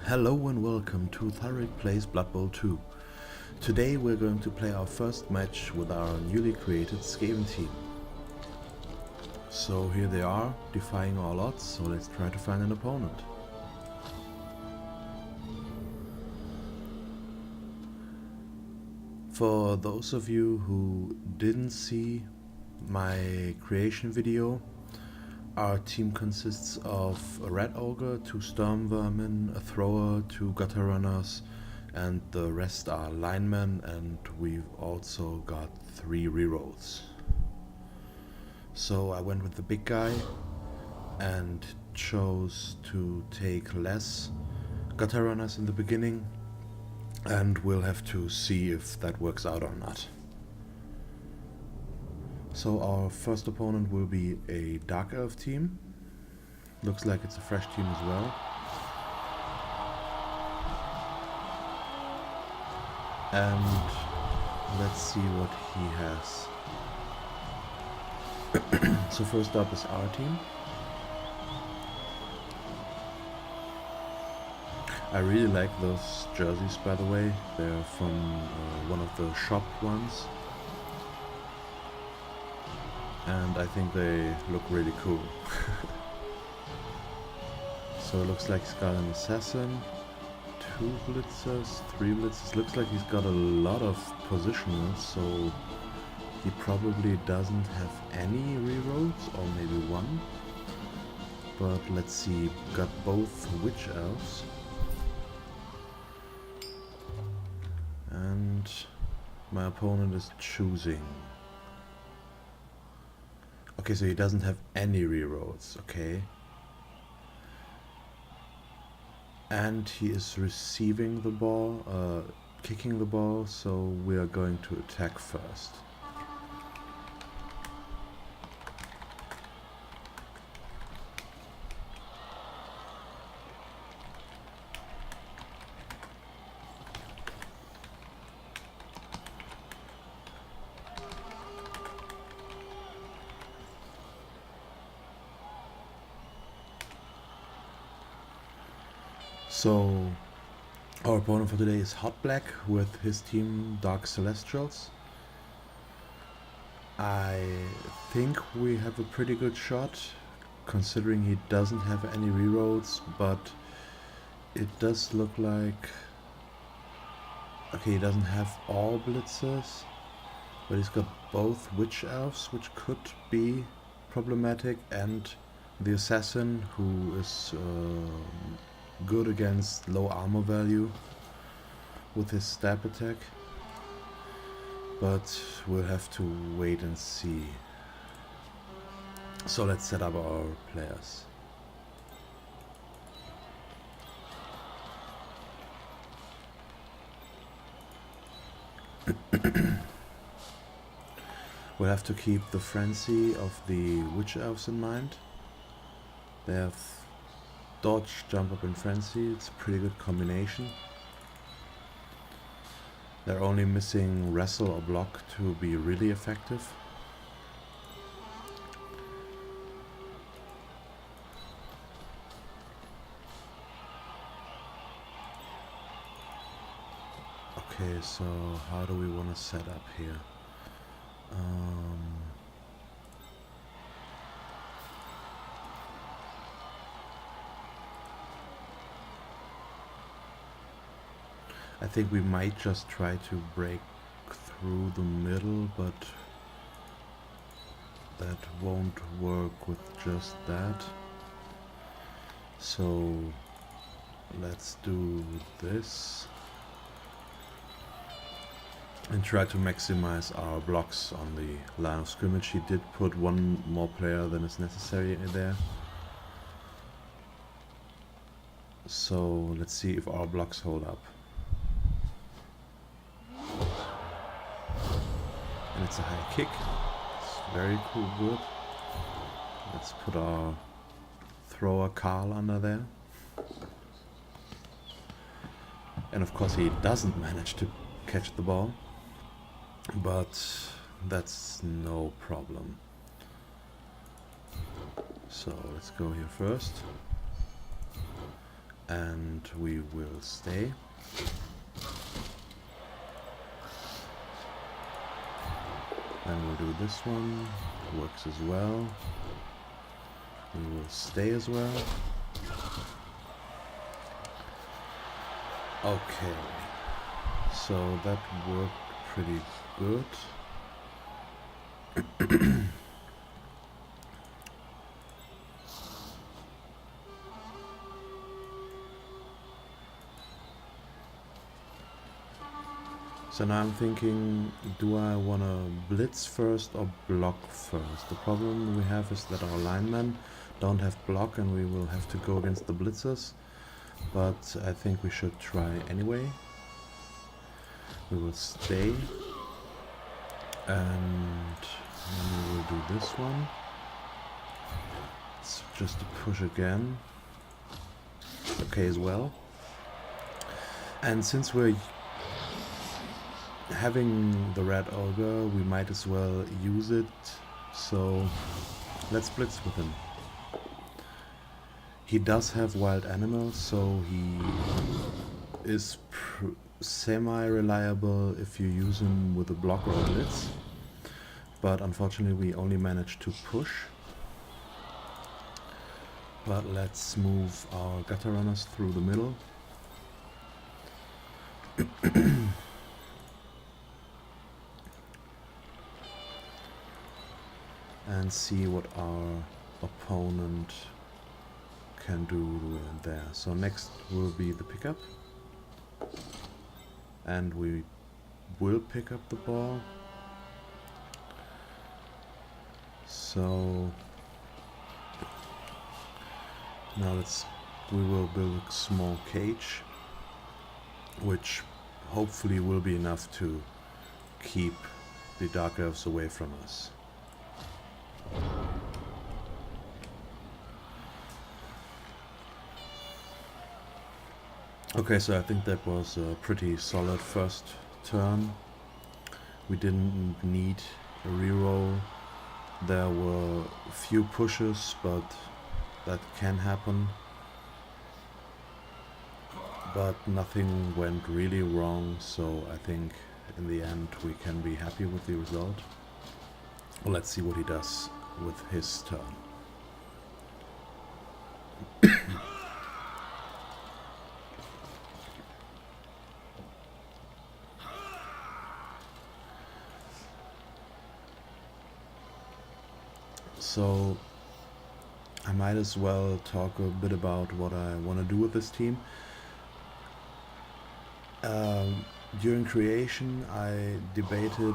Hello and welcome to Thalric Plays Blood Bowl 2. Today we're going to play our first match with our newly created Skaven team. So here they are, defying all odds, so let's try to find an opponent. For those of you who didn't see my creation video, our team consists of a red ogre, 2 storm vermin, a thrower, 2 gutter runners, and the rest are linemen, and we've also got 3 rerolls. So I went with the big guy and chose to take less gutter runners in the beginning, and we'll have to see if that works out or not. So our first opponent will be a Darkelves team. Looks like it's a fresh team as well. And let's see what he has. So first up is our team. I really like those jerseys, by the way. They're from one of the shop ones. And I think they look really cool. So it looks like he's got an assassin, 2 blitzers, 3 blitzers. Looks like he's got a lot of positioners, so he probably doesn't have any rerolls, or maybe 1. But let's see, got both witch elves. And my opponent is choosing. Okay, so he doesn't have any rerolls, okay. And he is receiving the ball, kicking the ball, so we are going to attack first. So our opponent for today is Hot Black with his team Dark Celestials. I think we have a pretty good shot, considering he doesn't have any rerolls, but it does look like... Okay, he doesn't have all blitzers, but he's got both witch elves, which could be problematic, and the assassin, who is good against low armor value with his stab attack, but we'll have to wait and see. So let's set up our players. We'll have to keep the frenzy of the witch elves in mind. They have dodge, jump up, and frenzy. It's a pretty good combination. They're only missing wrestle or block to be really effective. Okay, so how do we want to set up here? I think we might just try to break through the middle, but that won't work with just that. So let's do this and try to maximize our blocks on the line of scrimmage. He did put 1 more player than is necessary in there. So let's see if our blocks hold up. And it's a high kick. It's very cool, good. Let's put our thrower Carl under there. And of course he doesn't manage to catch the ball, but that's no problem. So let's go here first. and we will stay. Then we'll do this one, works as well. We will stay as well. Okay, so that worked pretty good. So now I'm thinking, do I want to blitz first or block first? The problem we have is that our linemen don't have block and we will have to go against the blitzers. But I think we should try anyway. We will stay. And then we will do this one. It's just a push again. Okay as well. And since we're having the red ogre, we might as well use it, so let's blitz with him. He does have wild animals, so he is semi-reliable if you use him with a block or a blitz, but unfortunately we only managed to push. But let's move our gutter runners through the middle. And see what our opponent can do there. So next will be the pickup, and we will pick up the ball. So now we will build a small cage, which hopefully will be enough to keep the Darkelves away from us. Okay, so I think that was a pretty solid first turn. We didn't need a reroll. There were a few pushes, but that can happen. But nothing went really wrong, so I think in the end we can be happy with the result. Let's see what he does with his turn. So I might as well talk a bit about what I want to do with this team. During creation I debated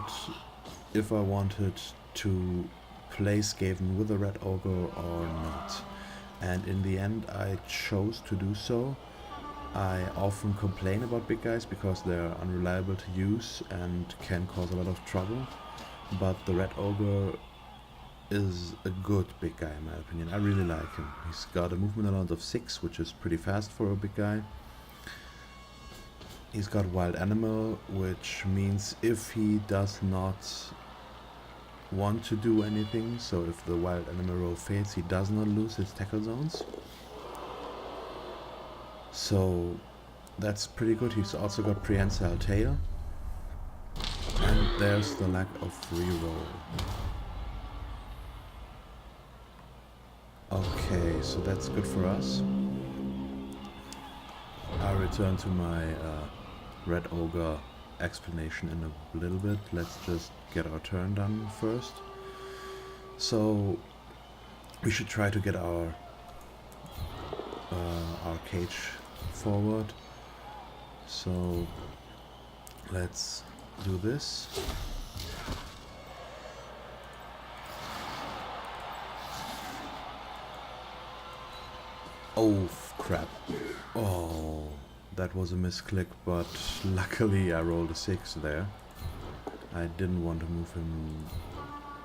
if I wanted to play Skaven with a red ogre or not, and in the end I chose to do so. I often complain about big guys because they're unreliable to use and can cause a lot of trouble, but the red ogre is a good big guy in my opinion. I really like him. He's got a movement allowance of 6, which is pretty fast for a big guy. He's got wild animal, which means if he does not want to do anything, so if the wild animal roll fails, he does not lose his tackle zones. So that's pretty good. He's also got prehensile tail. And there's the lack of reroll. Okay, so that's good for us. I'll return to my red ogre explanation in a little bit. Let's just get our turn done first. So we should try to get our cage forward. So let's do this. Oh crap. Oh, that was a misclick, but luckily I rolled a 6 there. I didn't want to move him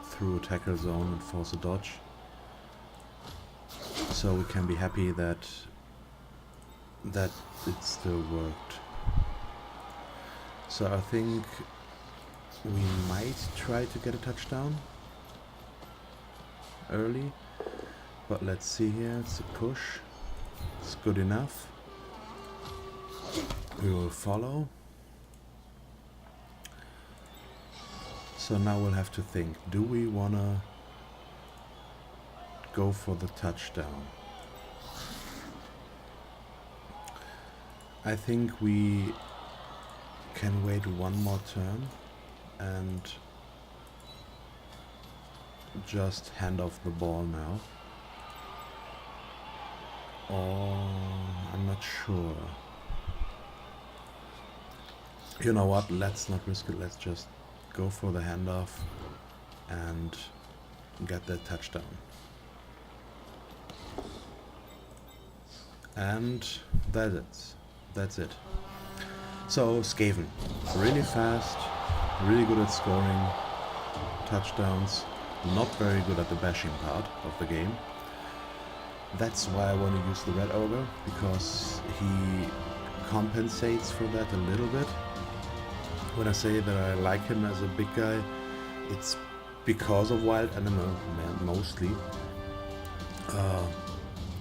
through a tackle zone and force a dodge. So we can be happy that it still worked. So I think we might try to get a touchdown early, but let's see here. It's a push. It's good enough. We will follow. So now we'll have to think, do we wanna go for the touchdown? I think we can wait one more turn and just hand off the ball now. Or I'm not sure. You know what, let's not risk it, let's just go for the handoff and get that touchdown. And that's it. So Skaven, really fast, really good at scoring touchdowns, not very good at the bashing part of the game. That's why I want to use the Red Ogre, because he compensates for that a little bit. When I say that I like him as a big guy, it's because of Wild Animal mostly.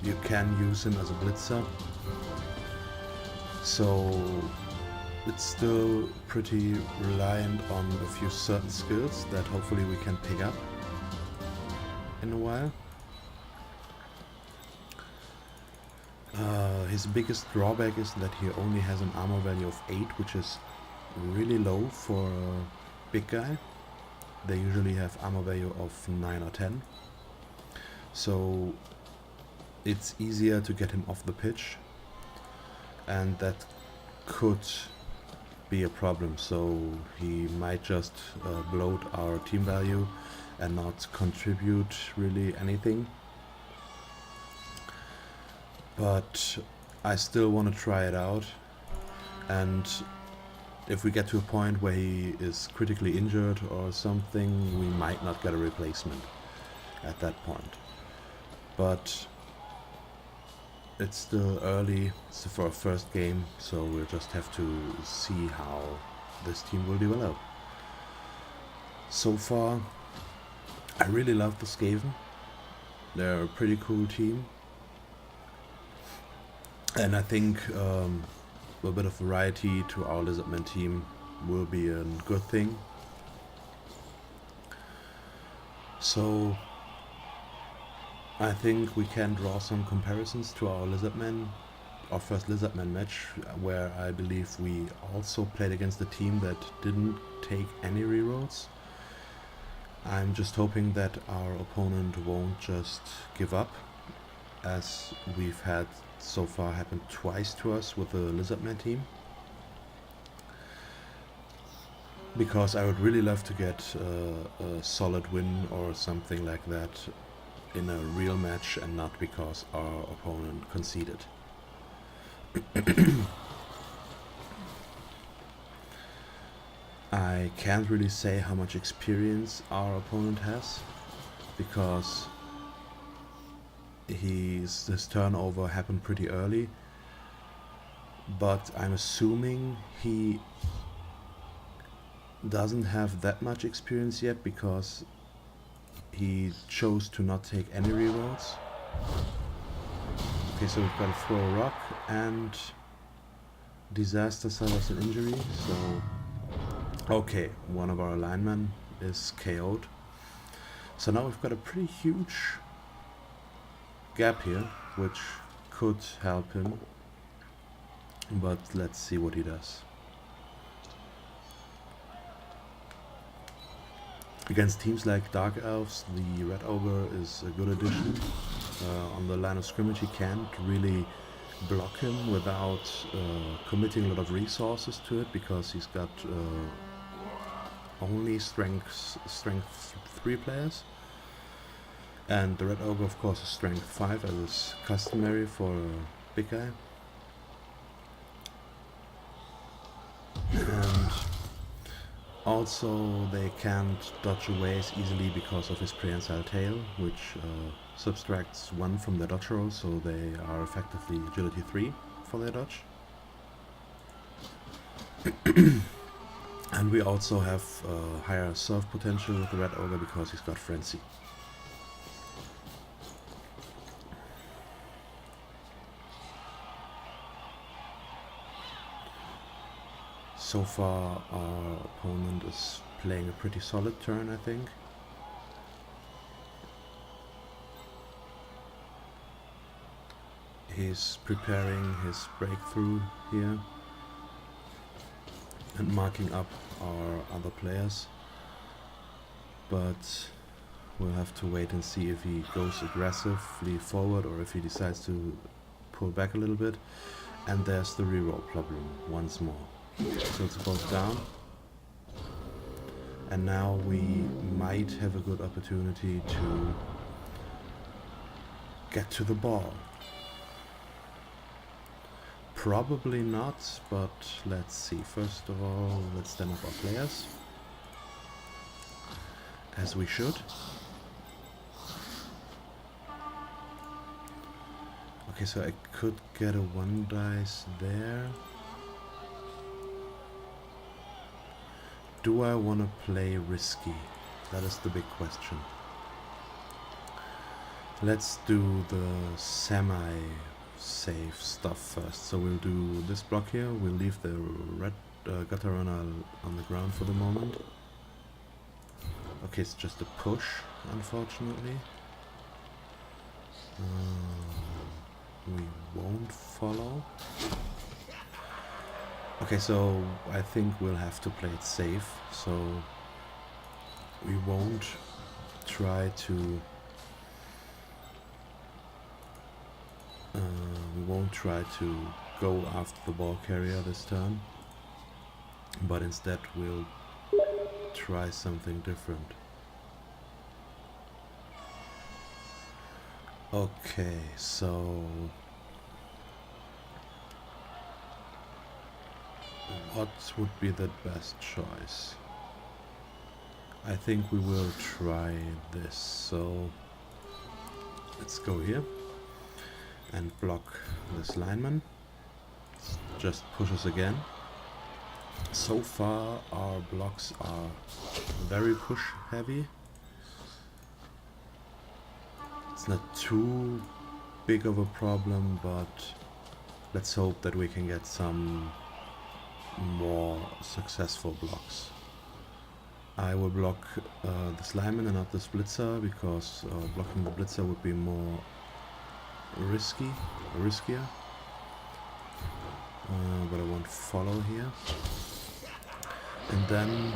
You can use him as a blitzer, so it's still pretty reliant on a few certain skills that hopefully we can pick up in a while. His biggest drawback is that he only has an armor value of 8, which is really low for a big guy. They usually have armor value of 9 or 10. So it's easier to get him off the pitch, and that could be a problem. So he might just bloat our team value and not contribute really anything. But I still want to try it out, and if we get to a point where he is critically injured or something, we might not get a replacement at that point. But it's still early, it's for a first game, so we'll just have to see how this team will develop. So far, I really love the Skaven. They're a pretty cool team. And I think a bit of variety to our Lizardman team will be a good thing. So I think we can draw some comparisons to our Lizardman, our first Lizardman match, where I believe we also played against a team that didn't take any rerolls. I'm just hoping that our opponent won't just give up, as we've had so far happened twice to us with the Lizardman team. Because I would really love to get a solid win or something like that in a real match, and not because our opponent conceded. I can't really say how much experience our opponent has, because his turnover happened pretty early, but I'm assuming he doesn't have that much experience yet, because he chose to not take any rerolls. Okay, so we've got to throw a rock, and Disaster suffers an injury, so okay, one of our linemen is KO'd. So now we've got a pretty huge gap here, which could help him, but let's see what he does. Against teams like Darkelves, the Red Ogre is a good addition. On the line of scrimmage, he can't really block him without committing a lot of resources to it, because he's got only strength 3 players. And the Red Ogre, of course, is strength 5, as is customary for a big guy. And also they can't dodge away as easily because of his prehensile tail, which subtracts 1 from their dodge roll, so they are effectively agility 3 for their dodge. And we also have higher surf potential with the Red Ogre because he's got Frenzy. So far our opponent is playing a pretty solid turn, I think. He's preparing his breakthrough here and marking up our other players, but we'll have to wait and see if he goes aggressively forward or if he decides to pull back a little bit. And there's the reroll problem once more. So it's both down, and now we might have a good opportunity to get to the ball. Probably not, but let's see. First of all, let's stand up our players, as we should. Okay, so I could get a 1 dice there. Do I want to play risky? That is the big question. Let's do the semi-safe stuff first. So we'll do this block here. We'll leave the red gutter runner on the ground for the moment. Okay, it's just a push, unfortunately. We won't follow. Okay, so I think we'll have to play it safe. So we won't try to go after the ball carrier this turn, but instead we'll try something different. Okay, so what would be the best choice? I think we will try this. So let's go here and block this lineman. Just push us again. So far our blocks are very push heavy. It's not too big of a problem, but let's hope that we can get some more successful blocks. I will block this lineman and not this blitzer, because blocking the blitzer would be more riskier. But I won't follow here. And then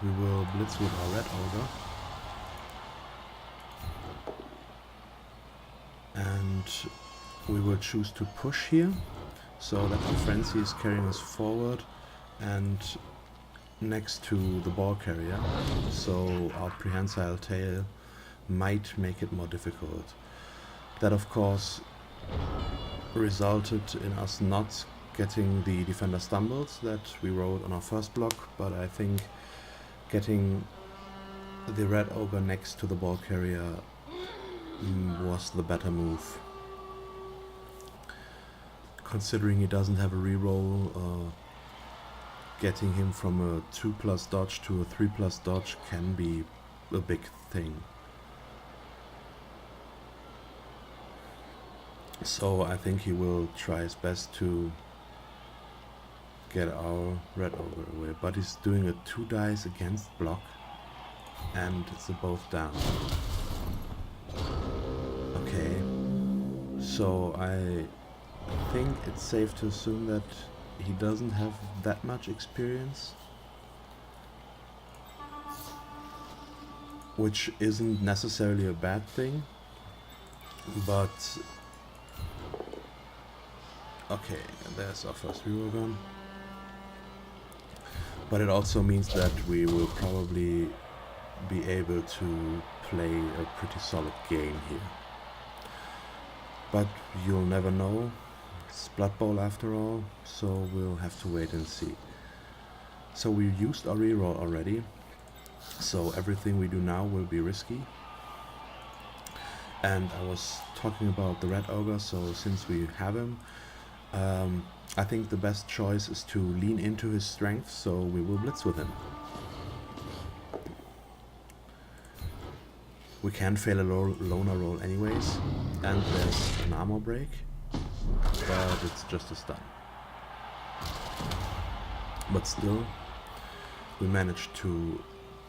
we will blitz with our red ogre. And we will choose to push here, so that the frenzy is carrying us forward and next to the ball carrier, so our prehensile tail might make it more difficult. That of course resulted in us not getting the defender stumbles that we wrote on our first block, but I think getting the red ogre next to the ball carrier was the better move. Considering he doesn't have a reroll, getting him from a 2+ dodge to a 3+ dodge can be a big thing. So I think he will try his best to get our red ogre away, but he's doing a 2 dice against block, and it's a both down. Okay, so I think it's safe to assume that he doesn't have that much experience, which isn't necessarily a bad thing, but okay, there's our first reroll gun. But it also means that we will probably be able to play a pretty solid game here. But you'll never know. It's Blood Bowl after all, so we'll have to wait and see. So we used our reroll already, so everything we do now will be risky. And I was talking about the red ogre, so since we have him, I think the best choice is to lean into his strength, so we will blitz with him. We can fail a loner roll anyways, and there's an armor break, but it's just a stun. But still, we managed to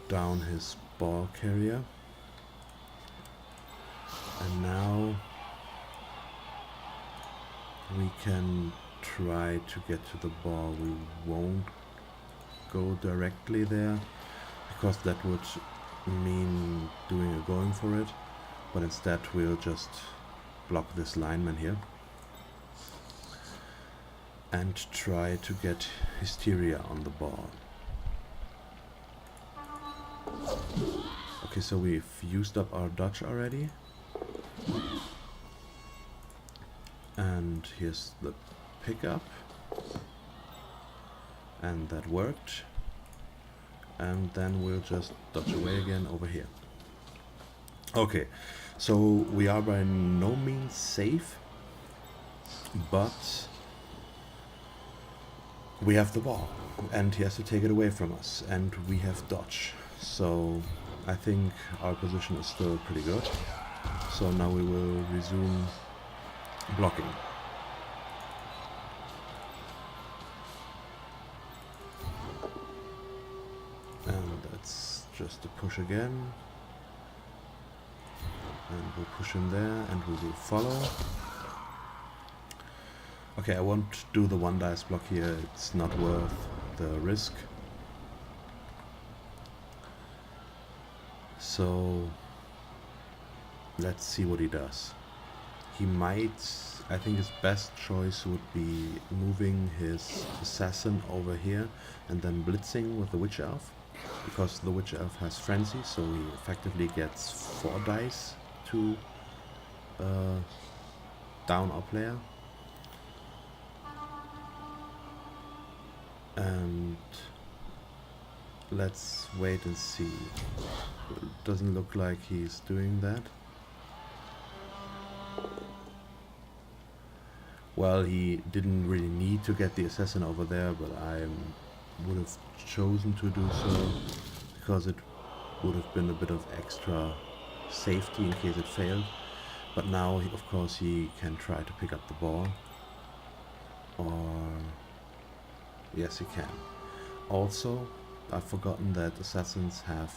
down his ball carrier. And now we can try to get to the ball. We won't go directly there, because that would mean doing a going for it. But instead we'll just block this lineman here and try to get Hysteria on the ball. Okay, so we've used up our dodge already. And here's the pickup. And that worked. And then we'll just dodge away again over here. Okay, so we are by no means safe, but we have the ball, and he has to take it away from us, and we have dodge. So I think our position is still pretty good. So now we will resume blocking. And that's just a push again. And we'll push him there, and we will follow. Okay, I won't do the one dice block here, it's not worth the risk. So let's see what he does. He might, I think his best choice would be moving his assassin over here and then blitzing with the witch elf, because the witch elf has frenzy, so he effectively gets 4 dice to down our player. And let's wait and see. It doesn't look like he's doing that. Well, he didn't really need to get the assassin over there, but I would have chosen to do so, because it would have been a bit of extra safety in case it failed. But now, of course, he can try to pick up the ball. Or... yes, he can. Also, I've forgotten that assassins have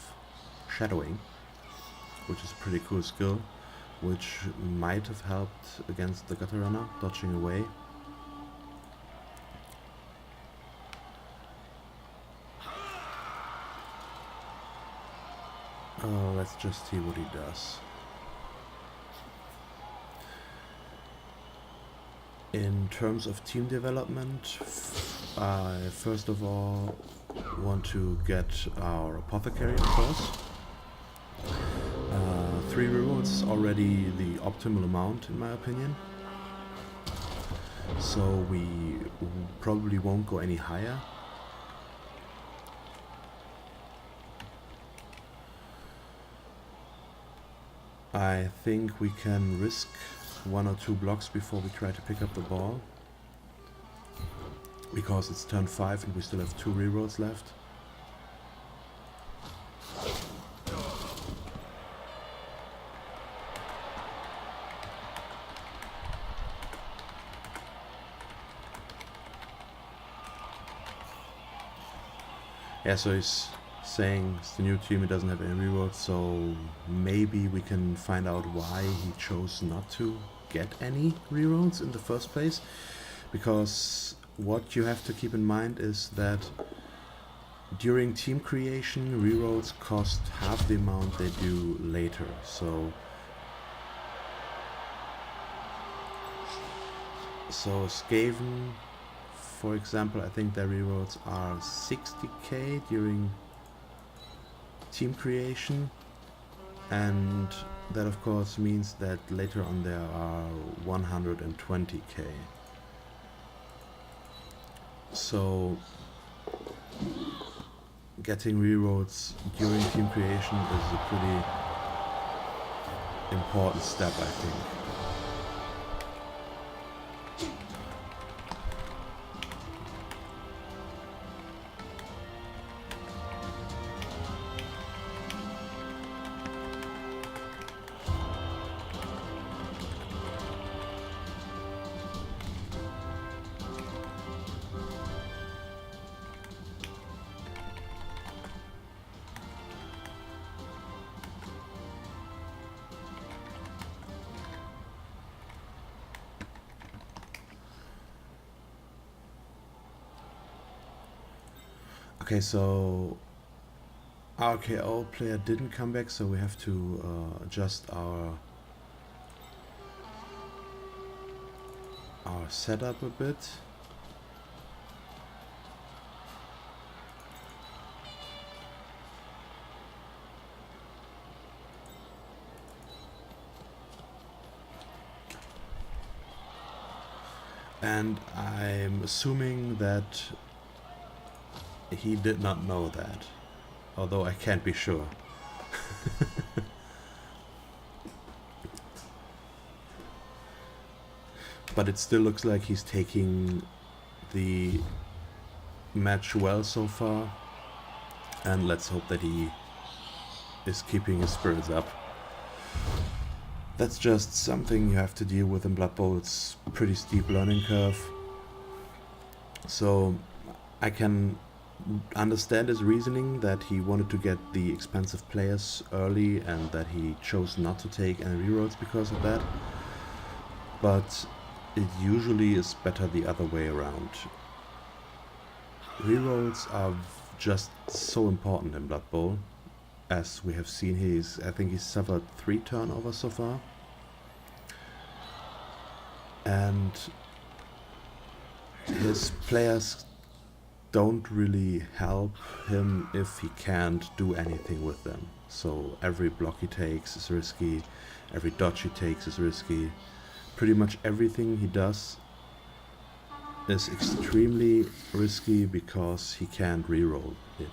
shadowing, which is a pretty cool skill, which might have helped against the gutter runner, dodging away. Let's just see what he does. In terms of team development, I first of all want to get our apothecary, of course. 3 rerolls is already the optimal amount in my opinion. So we probably won't go any higher. I think we can risk 1 or 2 blocks before we try to pick up the ball, because it's turn 5 and we still have 2 rerolls left. Yeah, so he's saying it's the new team, he doesn't have any rerolls, so maybe we can find out why he chose not to get any rerolls in the first place. Because what you have to keep in mind is that during team creation, rerolls cost half the amount they do later. So Skaven, for example, I think their rerolls are 60k during team creation, and that of course means that later on there are 120k. So getting rerolls during team creation is a pretty important step, I think. Okay, so our KO player didn't come back, so we have to adjust our setup a bit. And I'm assuming that he did not know that, although I can't be sure. But it still looks like he's taking the match well so far, and let's hope that he is keeping his spirits up. That's just something you have to deal with in Blood Bowl. It's a pretty steep learning curve. So I can understand his reasoning that he wanted to get the expensive players early and that he chose not to take any rerolls because of that. But it usually is better the other way around. Rerolls are just so important in Blood Bowl. As we have seen, I think he's suffered 3 turnovers so far. And his players don't really help him if he can't do anything with them. So every block he takes is risky, every dodge he takes is risky. Pretty much everything he does is extremely risky because he can't reroll it.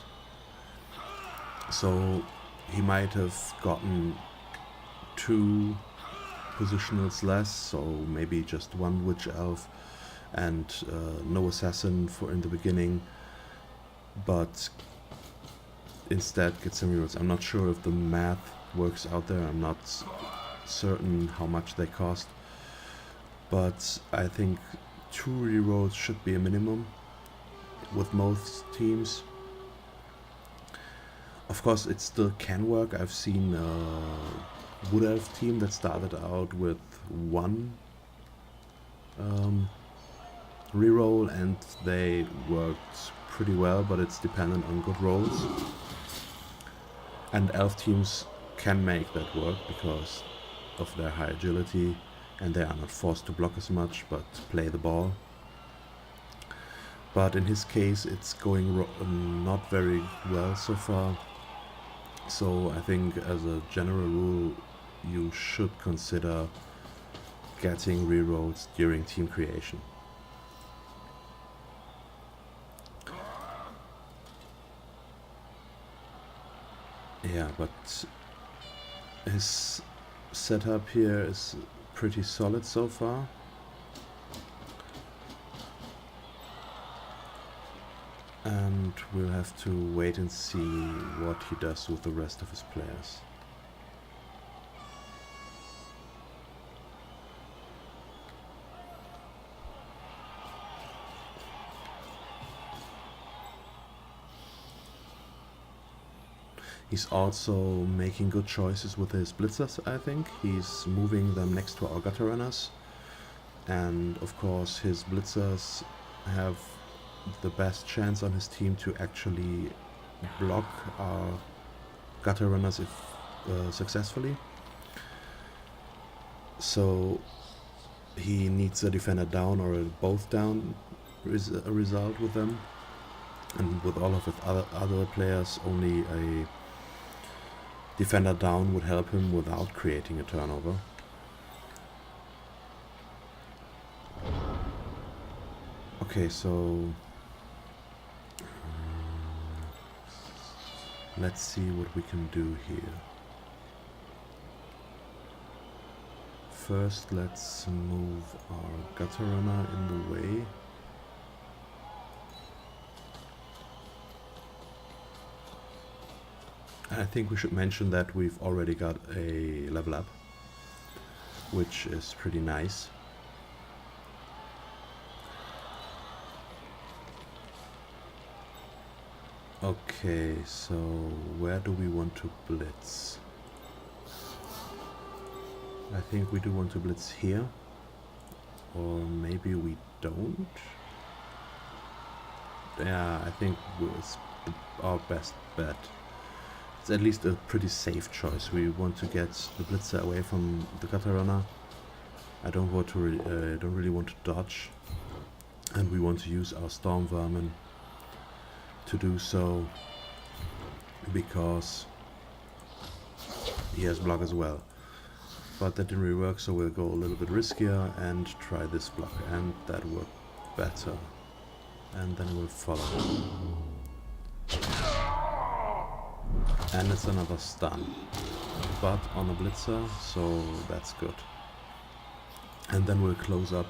So he might have gotten 2 positionals less, so maybe just 1 Witch Elf and no Assassin in the beginning, but instead get some rerolls. I'm not sure if the math works out there, I'm not certain how much they cost, but I think 2 rerolls should be a minimum with most teams. Of course, it still can work. I've seen a Wood Elf team that started out with 1 reroll and they worked pretty well, but it's dependent on good rolls. And Elf teams can make that work because of their high agility, and they are not forced to block as much, but play the ball. But in his case, it's going not very well so far. So I think as a general rule, you should consider getting rerolls during team creation. Yeah, but his setup here is pretty solid so far. And we'll have to wait and see what he does with the rest of his players. He's also making good choices with his blitzers, I think. He's moving them next to our gutter runners. And of course his blitzers have the best chance on his team to actually block our gutter runners if successfully. So he needs a defender down or both down a result with them. And with all of his other players, only a defender down would help him without creating a turnover. Okay, so let's see what we can do here. First, let's move our gutter runner in the way. I think we should mention that we've already got a level up, which is pretty nice. Okay, so where do we want to blitz? I think we do want to blitz here, or maybe we don't. Yeah, I think it's our best bet. It's at least a pretty safe choice. We want to get the blitzer away from the gutter runner. I don't want to don't really want to dodge, and we want to use our storm vermin to do so because he has block as well. But that didn't really work, so we'll go a little bit riskier and try this block, and that worked better. And then we'll follow. And it's another stun, but on a blitzer, so that's good. And then we'll close up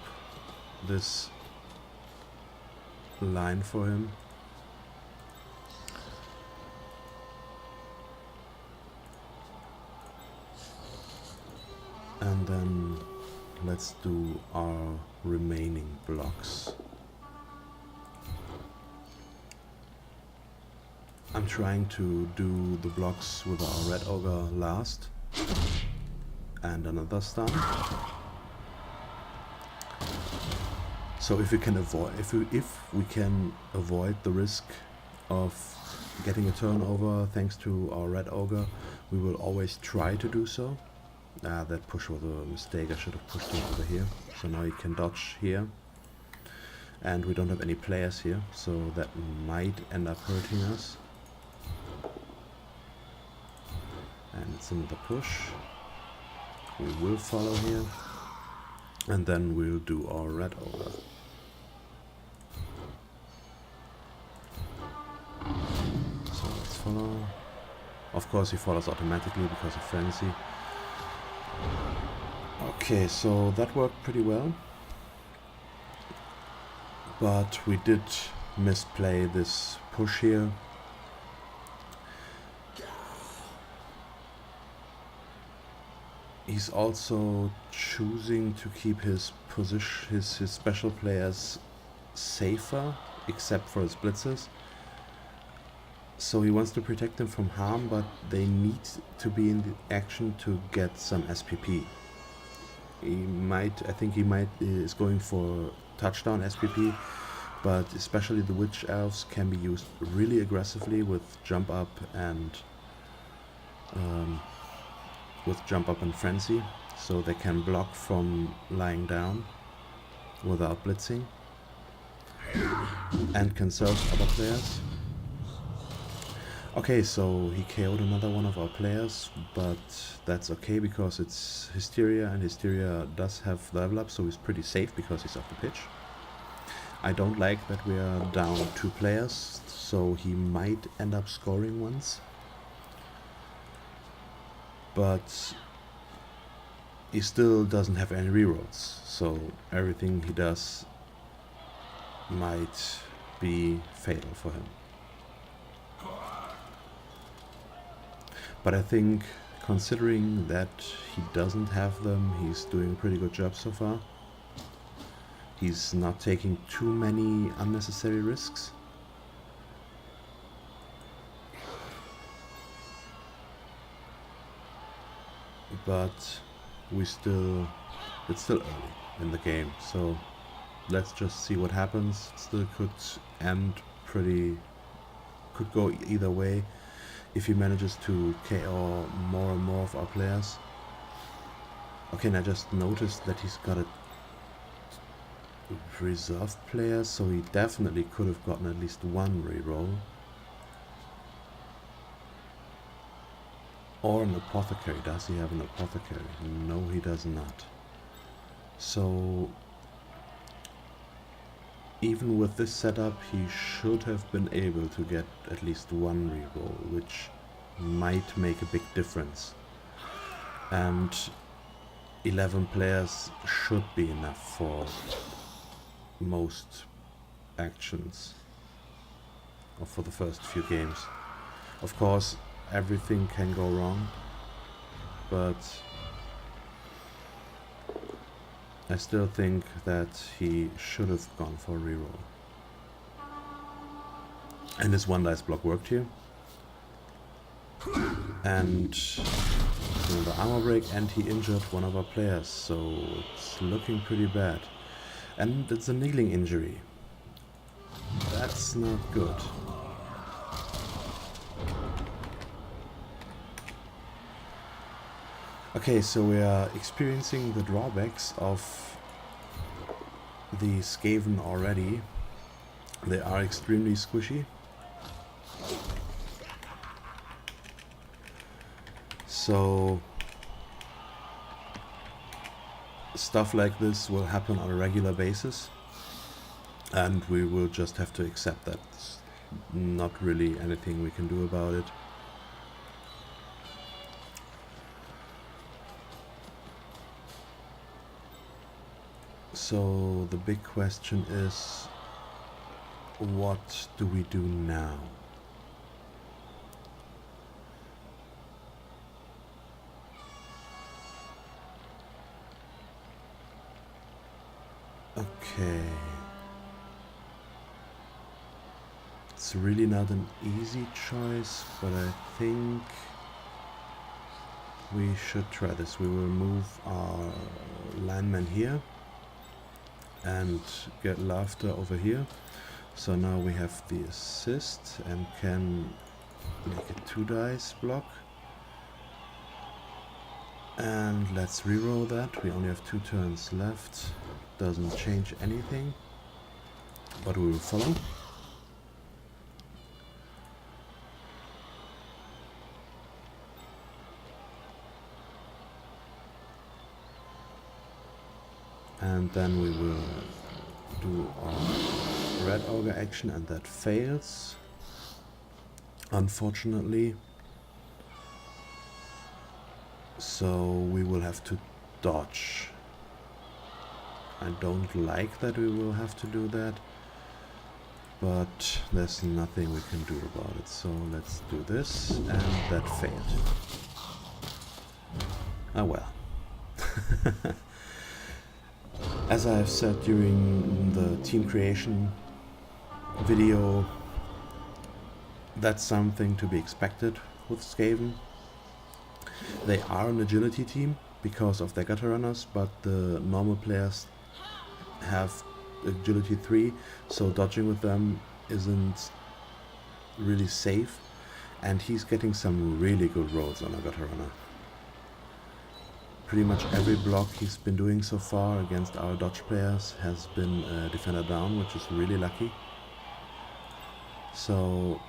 this line for him. And then let's do our remaining blocks. I'm trying to do the blocks with our red ogre last. And another stun. So if we can avoid the risk of getting a turnover thanks to our red ogre, we will always try to do so. That push was a mistake. I should have pushed him over here. So now he can dodge here. And we don't have any players here, so that might end up hurting us. And it's another push. We will follow here. And then we'll do our red ogre. So let's follow. Of course he follows automatically because of frenzy. Okay, so that worked pretty well. But we did misplay this push here. He's also choosing to keep his position, his special players safer, except for his blitzers. So he wants to protect them from harm, but they need to be in the action to get some SPP. I think he is going for touchdown SPP, but especially the witch elves can be used really aggressively with jump up and frenzy, so they can block from lying down without blitzing and can serve other players. Okay, so he KO'd another one of our players, but that's okay because it's Hysteria, and Hysteria does have level up, so he's pretty safe because he's off the pitch. I don't like that we are down 2 players, so he might end up scoring once. But he still doesn't have any rerolls, so everything he does might be fatal for him. But I think, considering that he doesn't have them, he's doing a pretty good job so far. He's not taking too many unnecessary risks. But it's still early in the game, so let's just see what happens. It still could go either way if he manages to KO more and more of our players. Okay, and I just noticed that he's got a reserved player, so he definitely could have gotten at least one reroll. Or an apothecary. Does he have an apothecary? No, he does not. So even with this setup, he should have been able to get at least one reroll, which might make a big difference. And 11 players should be enough for most actions, or for the first few games. Of course, everything can go wrong, but I still think that he should have gone for a reroll. And his one dice block worked here. And another armor break, and he injured one of our players, so it's looking pretty bad. And it's a kneeling injury. That's not good. Okay, so we are experiencing the drawbacks of the Skaven already. They are extremely squishy. So stuff like this will happen on a regular basis, and we will just have to accept that. Not really anything we can do about it. So the big question is, what do we do now? Okay. It's really not an easy choice, but I think we should try this. We will move our lineman here and get laughter over here. So now we have the assist and can make a 2 dice block. And let's reroll that. We only have 2 turns left. Doesn't change anything, but we will follow. And then we will do our red ogre action, and that fails, unfortunately. So we will have to dodge. I don't like that we will have to do that, but there's nothing we can do about it. So let's do this, and that failed. Ah well. As I have said during the team creation video, that's something to be expected with Skaven. They are an agility team because of their gutter runners, but the normal players have agility 3, so dodging with them isn't really safe, and he's getting some really good rolls on a gutter runner. Pretty much every block he's been doing so far against our dodge players has been defender down, which is really lucky. So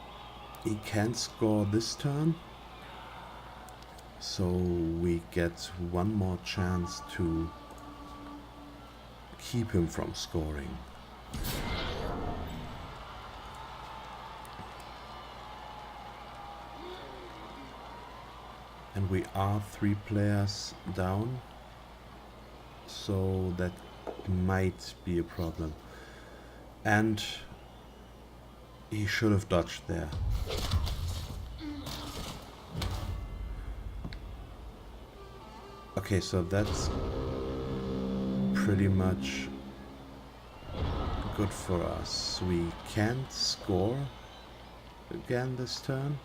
he can score this turn, so we get one more chance to keep him from scoring. And we are 3 players down, so that might be a problem. And he should have dodged there. Okay, so that's pretty much good for us. We can't score again this turn,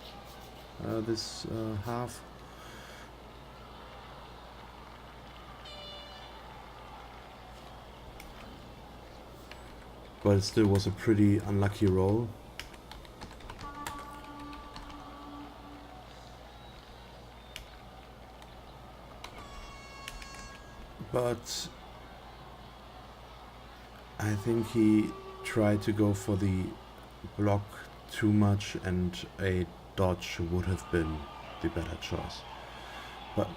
this half. But it still was a pretty unlucky roll. But I think he tried to go for the block too much, and a dodge would have been the better choice. But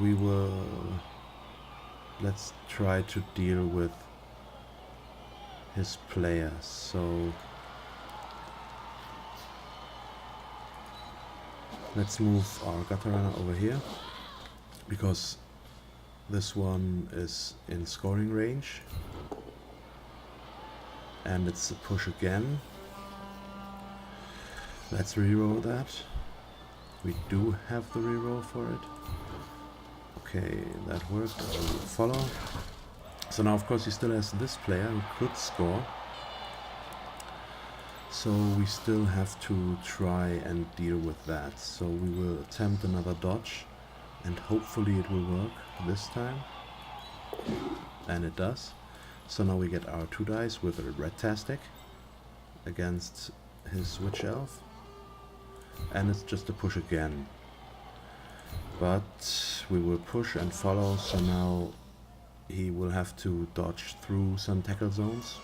we will... let's try to deal with his players. So let's move our gutter runner over here, because this one is in scoring range, and it's a push again. Let's reroll that. We do have the reroll for it. Okay, that worked. I will follow. So now of course he still has this player who could score. So we still have to try and deal with that. So we will attempt another dodge, and hopefully it will work this time. And it does. So now we get our 2 dice with a red-tastic against his witch elf. And it's just a push again. But we will push and follow, so now he will have to dodge through some tackle zones.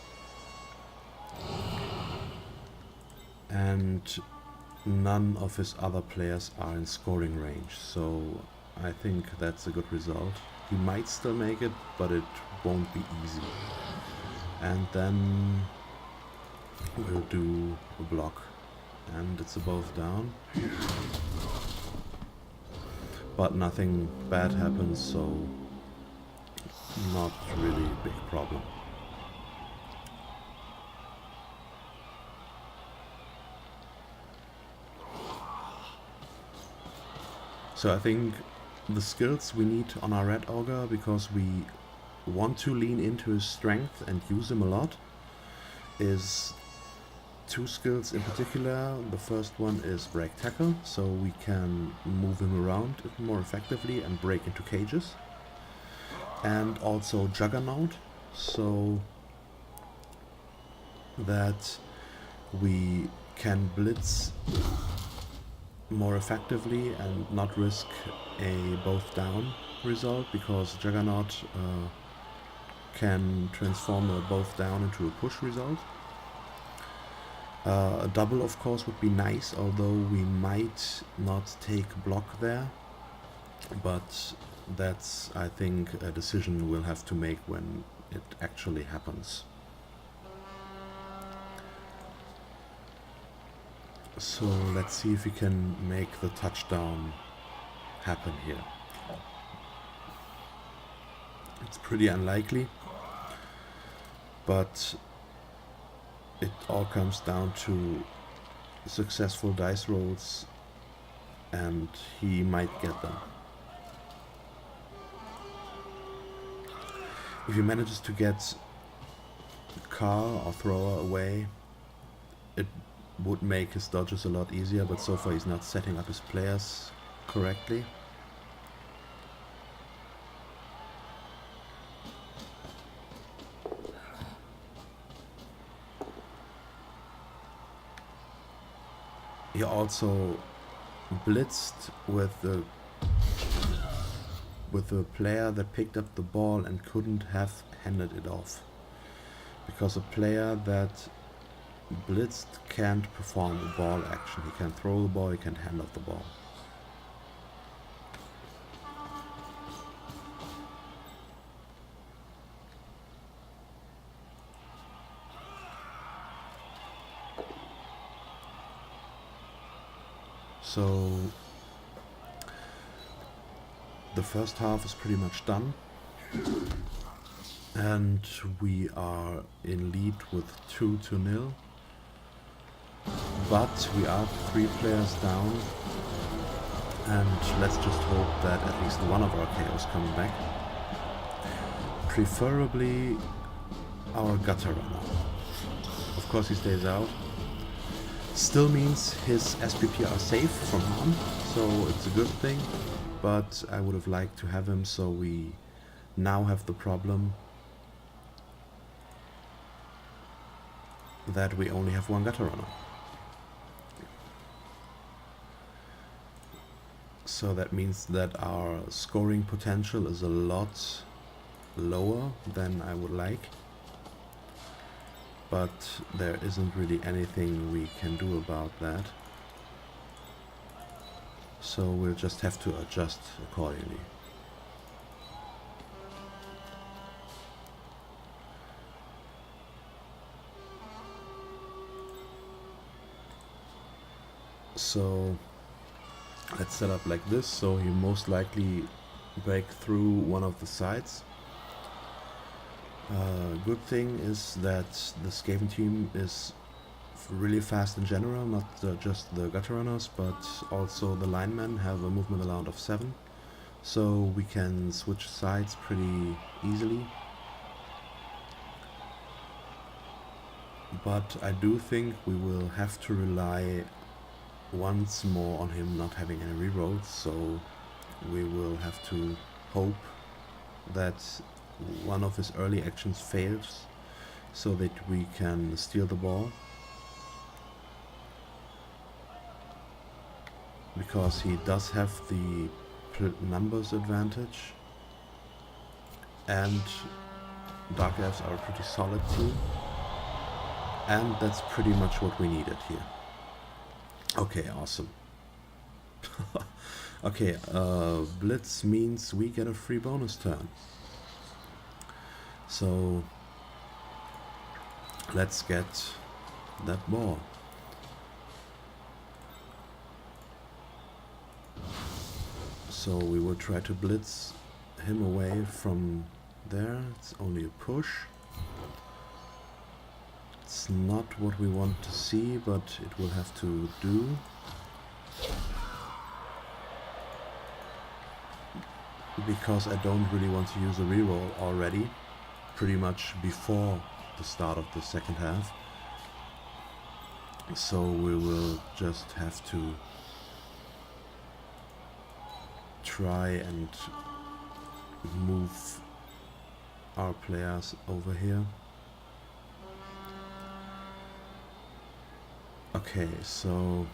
And none of his other players are in scoring range, so I think that's a good result. He might still make it, but it won't be easy. And then we'll do a block, and it's a both down. But nothing bad happens, so not really a big problem. So I think the skills we need on our Red Ogre, because we want to lean into his strength and use him a lot, is two skills in particular. The first one is Break Tackle, so we can move him around more effectively and break into cages. And also Juggernaut, so that we can blitz more effectively and not risk a both down result, because Juggernaut can transform a both down into a push result. A double, of course, would be nice, although we might not take block there, but that's, I think, a decision we'll have to make when it actually happens. So let's see if we can make the touchdown happen here. It's pretty unlikely, but it all comes down to successful dice rolls, and he might get them. If he manages to get Car or Thrower away, it would make his dodges a lot easier, but so far he's not setting up his players correctly. He also blitzed with the player that picked up the ball and couldn't have handed it off, because a player that blitzed can't perform a ball action. He can throw the ball, he can't hand off the ball. So the first half is pretty much done, and we are in lead with 2-0. But we are 3 players down, and let's just hope that at least one of our KOs comes back. Preferably our Gutter Runner. Of course he stays out. Still means his SPP are safe from harm, so it's a good thing. But I would have liked to have him, so we now have the problem that we only have one Gutter Runner. So that means that our scoring potential is a lot lower than I would like. But there isn't really anything we can do about that. So we'll just have to adjust accordingly. So let's set up like this, so he most likely break through one of the sides. Good thing is that the Skaven team is really fast in general, not just the Gutter Runners, but also the linemen have a movement allowed of 7. So we can switch sides pretty easily. But I do think we will have to rely once more on him not having any rerolls, so we will have to hope that one of his early actions fails so that we can steal the ball, because he does have the numbers advantage, and Darkelves are a pretty solid team, and that's pretty much what we needed here. Okay, awesome. Okay, Blitz means we get a free bonus turn. So let's get that ball. So we will try to blitz him away from there. It's only a push. It's not what we want to see, but it will have to do. Because I don't really want to use a reroll already, pretty much before the start of the second half. So we will just have to try and move our players over here. Okay, so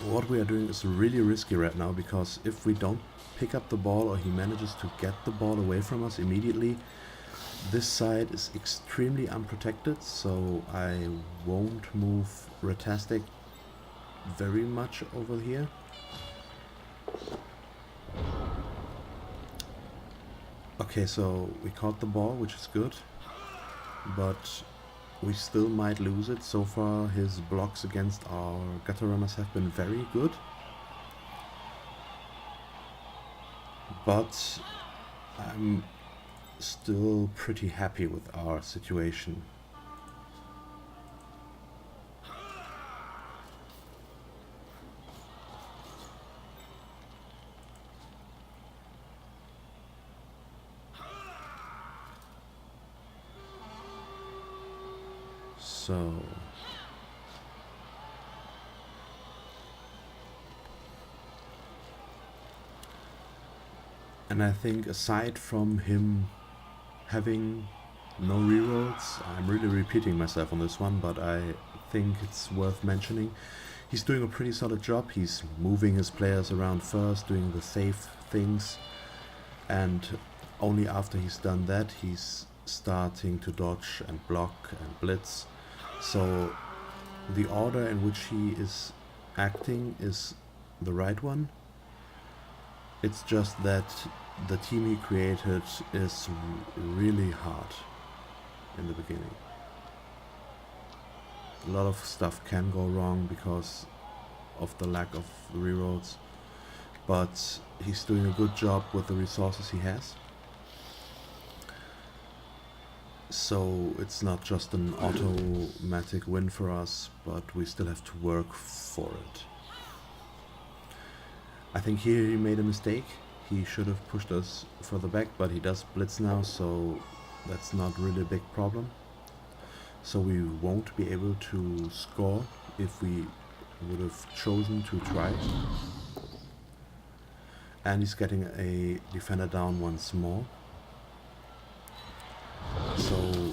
what we are doing is really risky right now, because if we don't pick up the ball or he manages to get the ball away from us immediately, this side is extremely unprotected, so I won't move Ratastic very much over here. Okay, so we caught the ball, which is good, but we still might lose it. So far his blocks against our gutter runners have been very good, but I'm still pretty happy with our situation. So and I think aside from him having no rerolls, I'm really repeating myself on this one, but I think it's worth mentioning, he's doing a pretty solid job. He's moving his players around first, doing the safe things, and only after he's done that he's starting to dodge and block and blitz. So the order in which he is acting is the right one. It's just that the team he created is really hard in the beginning. A lot of stuff can go wrong because of the lack of rerolls, but he's doing a good job with the resources he has. So it's not just an automatic win for us, but we still have to work for it. I think here he made a mistake. He should have pushed us further back, but he does blitz now, so that's not really a big problem. So we won't be able to score if we would have chosen to try. And he's getting a defender down once more. So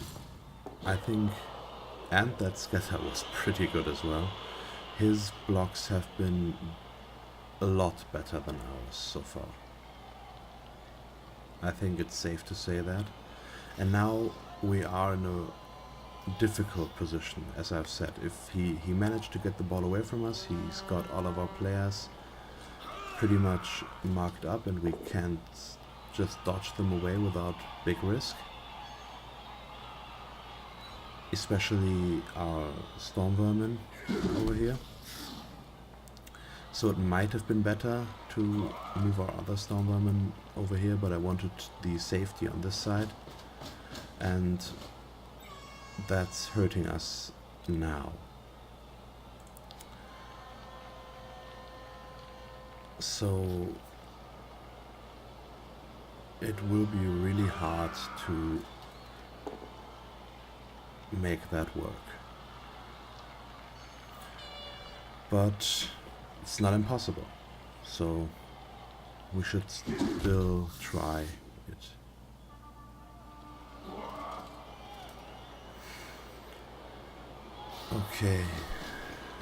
I think, and that scatter was pretty good as well. His blocks have been a lot better than ours so far. I think it's safe to say that. And now we are in a difficult position, as I've said. If he managed to get the ball away from us, he's got all of our players pretty much marked up, and we can't just dodge them away without big risk. Especially our storm vermin over here. So it might have been better to move our other storm vermin over here, but I wanted the safety on this side, and that's hurting us now. So it will be really hard to make that work, but it's not impossible, so we should still try it. Okay,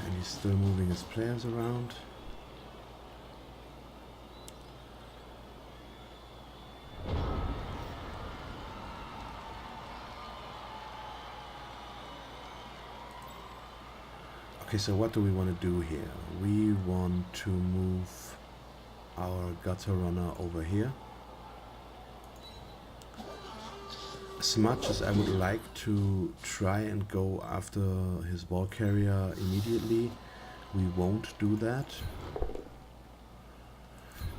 and he's still moving his players around. Okay, so what do we want to do here? We want to move our gutter runner over here. As much as I would like to try and go after his ball carrier immediately, we won't do that.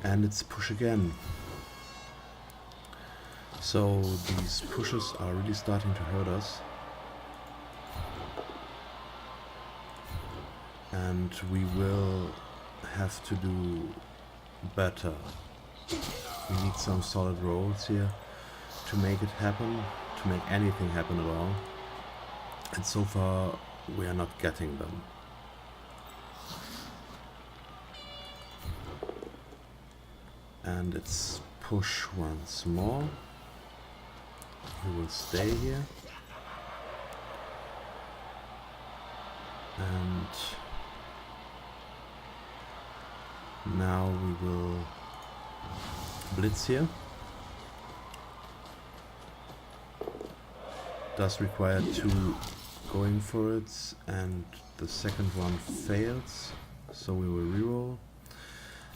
And it's push again. So these pushes are really starting to hurt us. And we will have to do better. We need some solid rolls here to make it happen, to make anything happen at all. And so far we are not getting them. And it's push once more. We will stay here. And now we will blitz here. Does require 2 going for it, and the second one fails, so we will reroll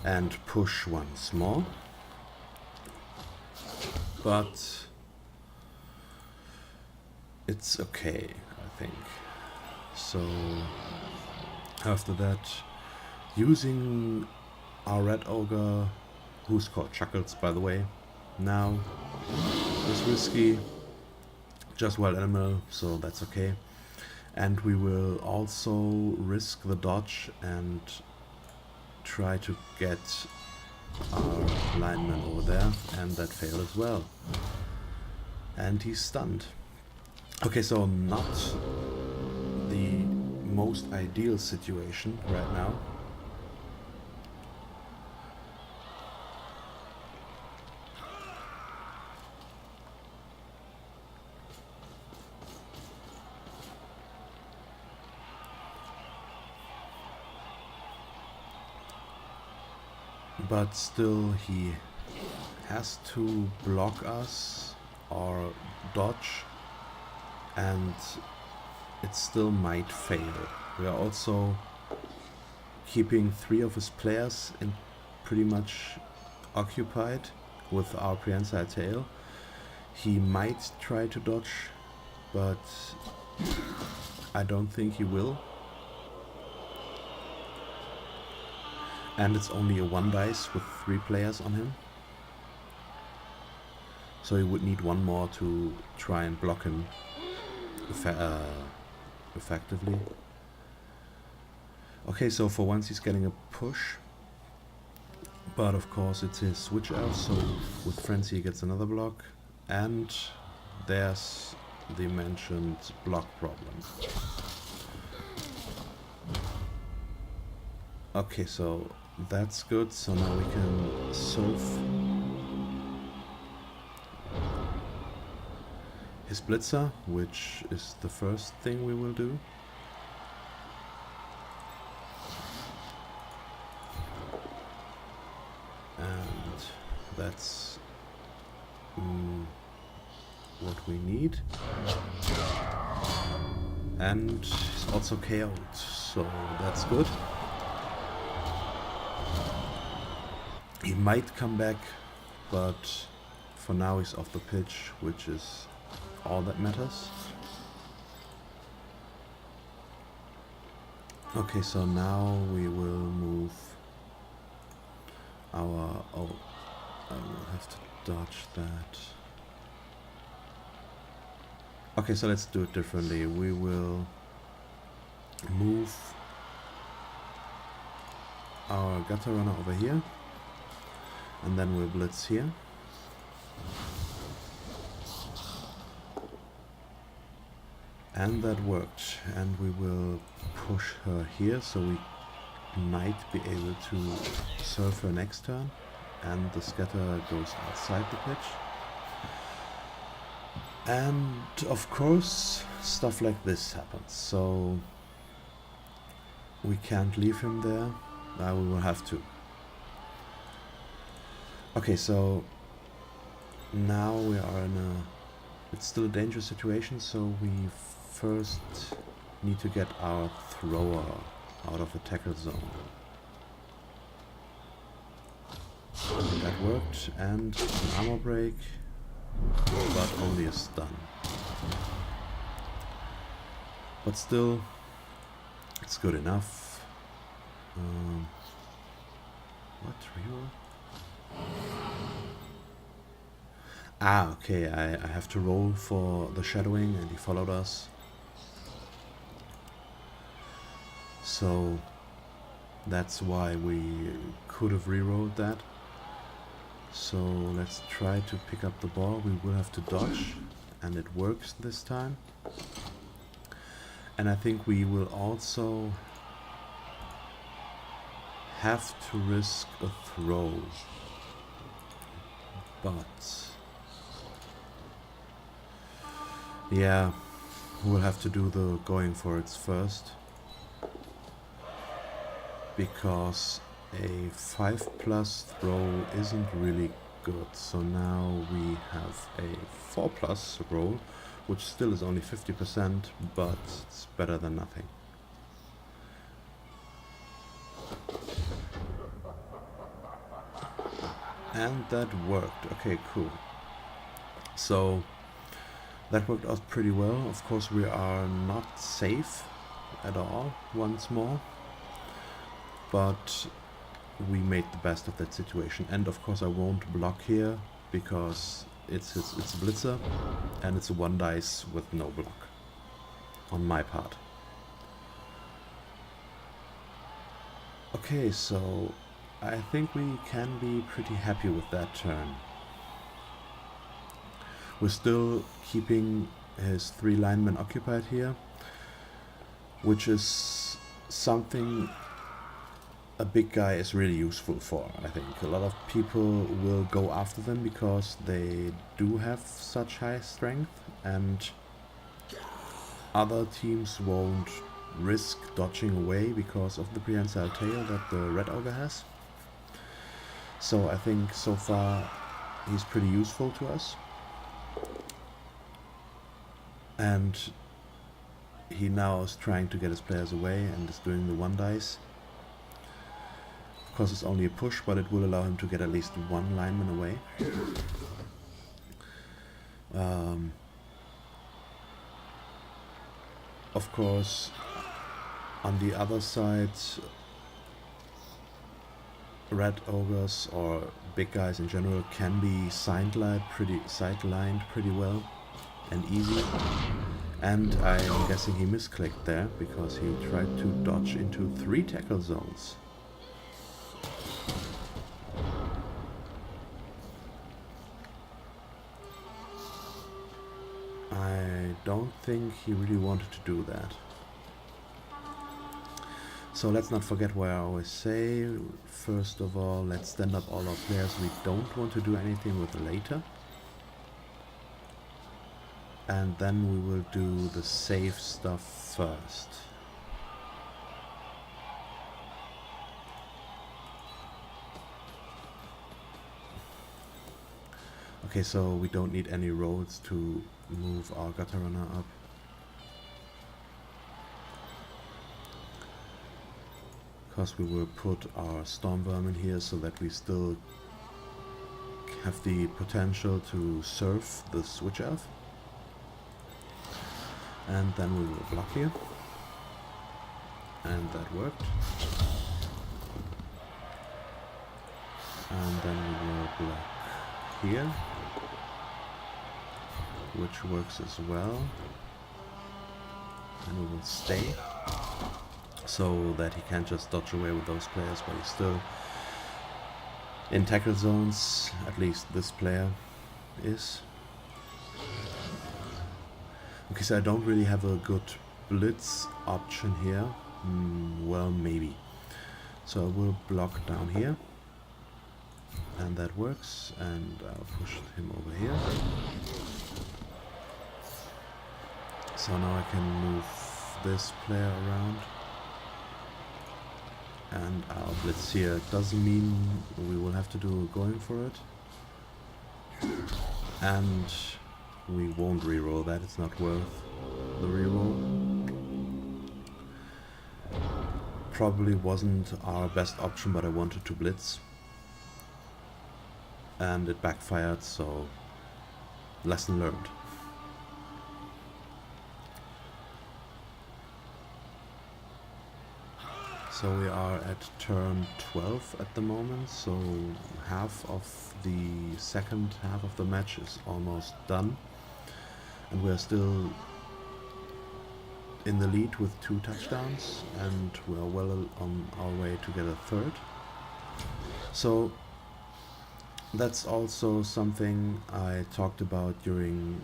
and push once more. But it's okay, I think. So after that, using our red ogre, who's called Chuckles by the way, now is risky. Just wild animal, so that's okay. And we will also risk the dodge and try to get our lineman over there, and that failed as well. And he's stunned. Okay, so not the most ideal situation right now. But still he has to block us or dodge, and it still might fail. We are also keeping 3 of his players in pretty much occupied with our prehensile tail. He might try to dodge, but I don't think he will. And it's only a 1 dice with 3 players on him. So he would need 1 more to try and block him effectively. Okay, so for once he's getting a push. But of course it's his switch elf, so with Frenzy he gets another block. And there's the mentioned block problem. Okay, so that's good. So now we can surf his blitzer, which is the first thing we will do. And that's what we need. And he's also KO'd, so that's good. He might come back, but for now he's off the pitch, which is all that matters. Okay, so now we will move our... oh, I will have to dodge that. Okay, so let's do it differently. We will move our gutter runner over here. And then we'll blitz here. And that worked. And we will push her here, so we might be able to serve her next turn. And the scatter goes outside the pitch. And of course, stuff like this happens. So we can't leave him there. Now we will have to. Okay, so now we are in a... it's still a dangerous situation, so we first need to get our thrower out of the tackle zone. That worked, and an armor break, but only a stun. But still, it's good enough. What? Reroll? Ah, okay, I have to roll for the shadowing, and he followed us. So that's why we could have rerolled that. So let's try to pick up the ball. We will have to dodge, and it works this time. And I think we will also have to risk a throw. But yeah, we'll have to do the going for it first. Because a 5+ throw isn't really good. So now we have a 4+ roll, which still is only 50%, but it's better than nothing. And that worked. Okay, cool. So that worked out pretty well. Of course, we are not safe at all once more, but we made the best of that situation. And of course I won't block here because it's a blitzer and it's a 1 dice with no block on my part. Okay, so I think we can be pretty happy with that turn. We're still keeping his 3 linemen occupied here, which is something a big guy is really useful for. I think a lot of people will go after them because they do have such high strength, and other teams won't risk dodging away because of the prehensile tail that the red ogre has. So I think so far he's pretty useful to us, and he now is trying to get his players away and is doing the 1 dice. Of course it's only a push, but it will allow him to get at least 1 lineman away. Of course, on the other side, red ogres or big guys in general can be sidelined pretty well and easy. And I'm guessing he misclicked there because he tried to dodge into 3 tackle zones. I don't think he really wanted to do that. So let's not forget what I always say. First of all, let's stand up all our players we don't want to do anything with later. And then we will do the safe stuff first. Okay, so we don't need any roads to move our gutter runner up. Because we will put our storm vermin here so that we still have the potential to surf the switch elf. And then we will block here. And that worked. And then we will block here, which works as well. And we will stay, so that he can't just dodge away with those players, but he's still in tackle zones, at least this player is. Okay, so I don't really have a good blitz option here. Well, maybe. So I will block down here. And that works, and I'll push him over here. So now I can move this player around. And I'll blitz here. It doesn't mean we will have to do going for it. And we won't reroll that, it's not worth the reroll. probably wasn't our best option, but I wanted to blitz. And it backfired, so lesson learned. So we are at turn 12 at the moment, so half of the second half of the match is almost done. And we're still in the lead with 2 touchdowns, and we're well on our way to get a third. So that's also something I talked about during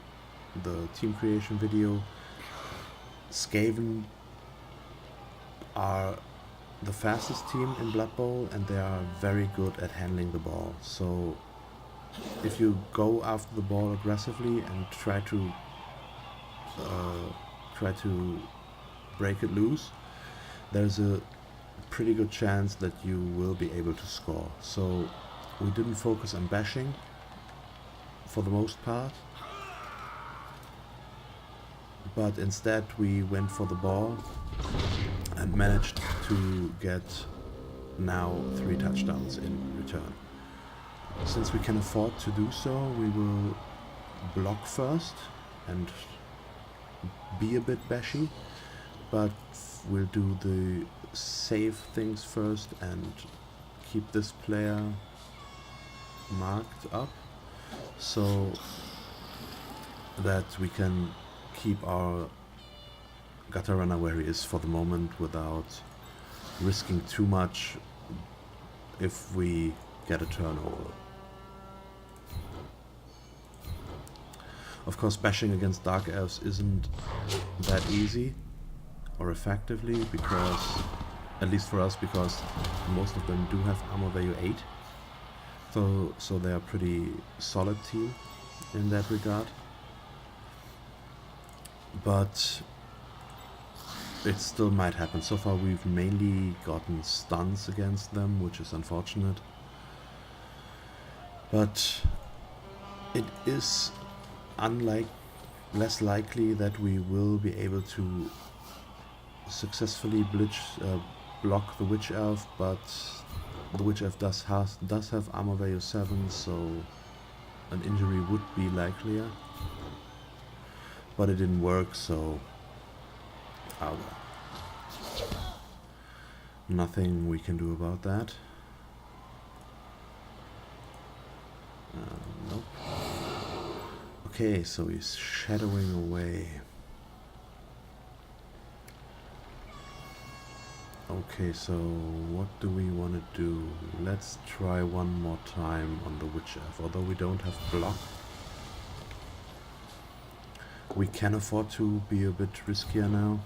the team creation video. Skaven are the fastest team in Blood Bowl, and they are very good at handling the ball. So if you go after the ball aggressively and try to break it loose, there's a pretty good chance that you will be able to score. So we didn't focus on bashing for the most part, but instead we went for the ball and managed to get now 3 touchdowns in return. Since we can afford to do so, we will block first and be a bit bashy, but we'll do the safe things first and keep this player marked up so that we can keep our gutter runner where he is for the moment without risking too much if we get a turnover. Of course, bashing against Darkelves isn't that easy or effectively, because, at least for us, because most of them do have armor value 8. So they are a pretty solid team in that regard. But it still might happen. So far we've mainly gotten stuns against them, which is unfortunate. But it is less likely that we will be able to successfully block the Witch Elf, but the Witch Elf does have armor value 7, so an injury would be likelier. But it didn't work, so well. Nothing we can do about that. Nope. Okay, so he's shadowing away. Okay, so what do we want to do? Let's try one more time on the Witch Elf. Although we don't have block, we can afford to be a bit riskier now,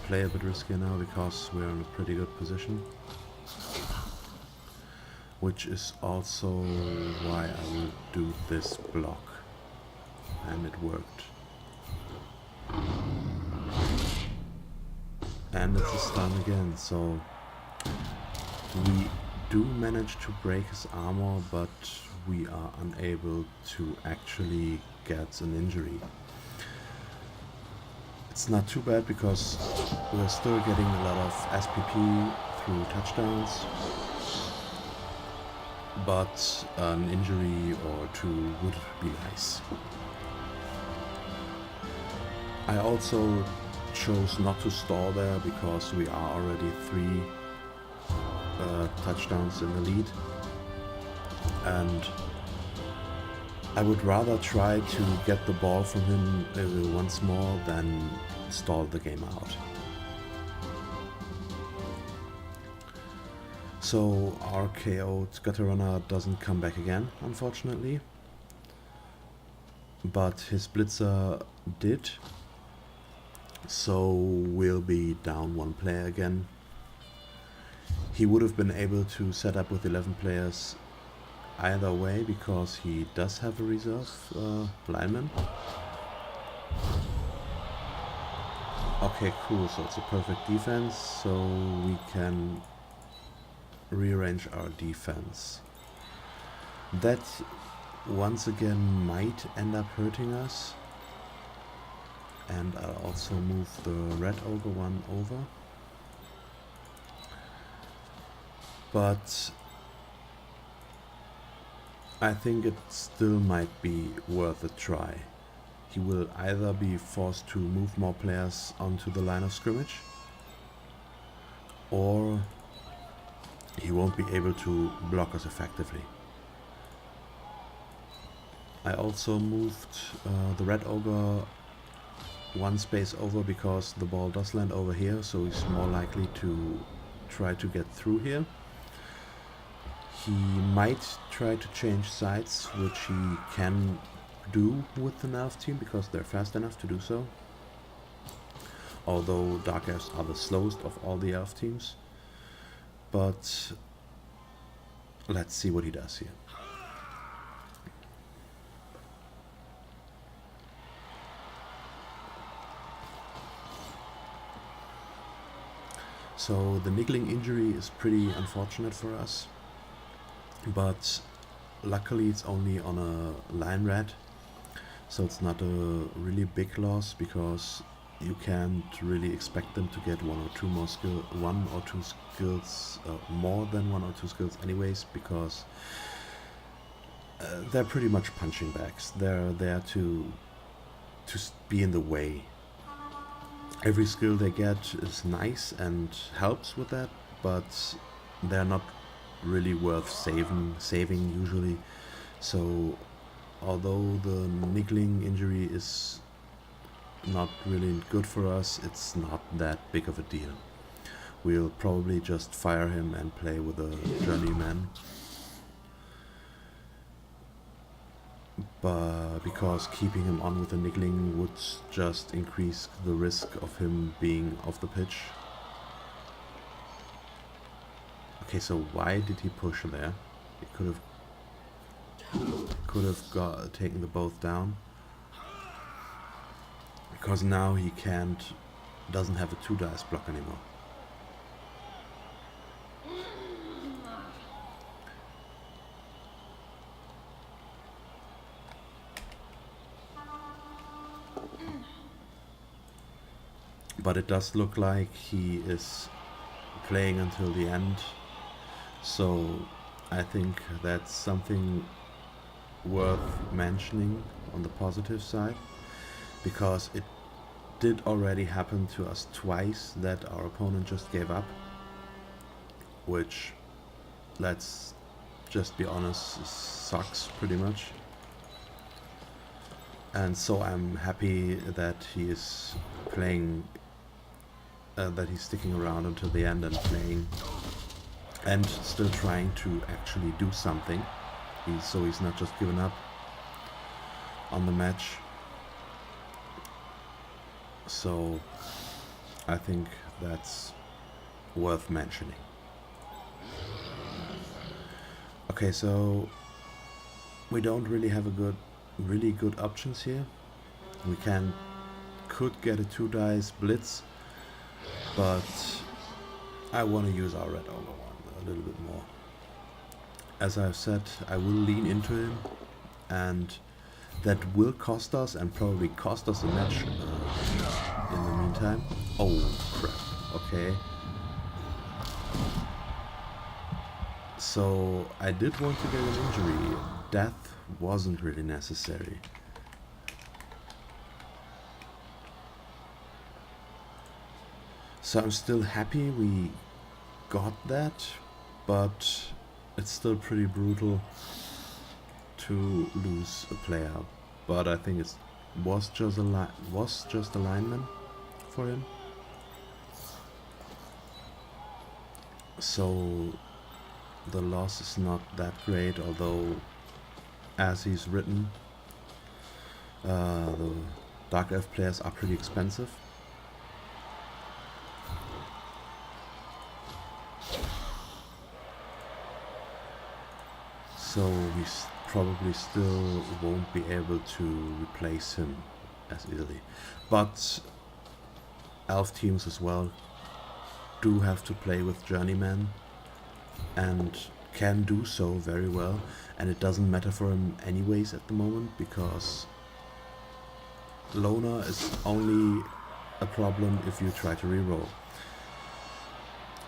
play a bit riskier now, because we're in a pretty good position. Which is also why I will do this block. And it worked. And it's a stun again, so we do manage to break his armor, but we are unable to actually get an injury. It's not too bad because we're still getting a lot of SPP through touchdowns, but an injury or two would be nice. I also chose not to stall there because we are already 3 touchdowns in the lead, and I would rather try to get the ball from him once more than stall the game out. So our KO'd Gutter Runner doesn't come back again, unfortunately, but his Blitzer did. So we'll be down 1 player again. He would have been able to set up with 11 players either way, because he does have a reserve lineman. Okay, cool, so it's a perfect defense, so we can rearrange our defense. That once again might end up hurting us. And I'll also move the Red Ogre one over. but I think it still might be worth a try. He will either be forced to move more players onto the line of scrimmage, or he won't be able to block us effectively. I also moved the Red Ogre one space over because the ball does land over here, so he's more likely to try to get through here. He might try to change sides, which he can do with an Elf team because they're fast enough to do so. Although Darkelves are the slowest of all the Elf teams. But let's see what he does here. So the niggling injury is pretty unfortunate for us, but luckily it's only on a line rat, so it's not a really big loss because you can't really expect them to get one or two skills, more than one or two skills anyways, because they're pretty much punching bags. They're there to be in the way. Every skill they get is nice and helps with that, but they're not really worth saving usually. So although the niggling injury is not really good for us, it's not that big of a deal. We'll probably just fire him and play with a journeyman. But because keeping him on with the niggling would just increase the risk of him being off the pitch. Okay, so why did he push there? He could have taken the both down. Because now he doesn't have a 2 dice block anymore. But it does look like he is playing until the end, so I think that's something worth mentioning on the positive side, because it did already happen to us twice that our opponent just gave up, which, let's just be honest, sucks pretty much. And so I'm happy that he is playing, that he's sticking around until the end and playing and still trying to actually do something. So he's not just given up on the match. So I think that's worth mentioning. Okay, so we don't really have really good options here. We could get a 2 dice blitz, but I want to use our Red Ogre one a little bit more. As I've said, I will lean into him, and that will cost us and probably cost us a match in the meantime. Oh crap, okay. So I did want to get an injury. Death wasn't really necessary. So I'm still happy we got that, but it's still pretty brutal to lose a player. But I think it was just a lineman for him. So the loss is not that great, although as he's written, the Dark Elf players are pretty expensive. So we probably still won't be able to replace him as easily. But Elf teams as well do have to play with journeyman and can do so very well, and it doesn't matter for him anyways at the moment, because loner is only a problem if you try to reroll.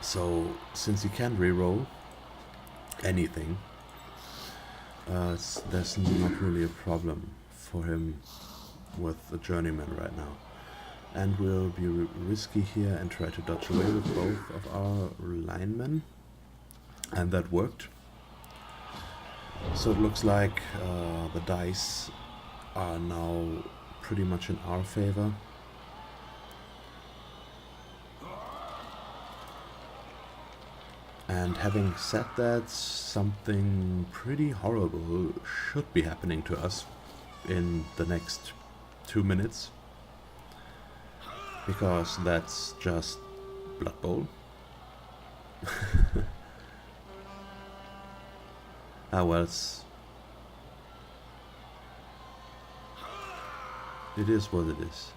So since you can reroll, anything, there's not really a problem for him with the journeyman right now. And we'll be risky here and try to dodge away with both of our linemen. And that worked. So it looks like the dice are now pretty much in our favor. And having said that, something pretty horrible should be happening to us in the next 2 minutes. Because that's just Blood Bowl. Ah well, it is what it is.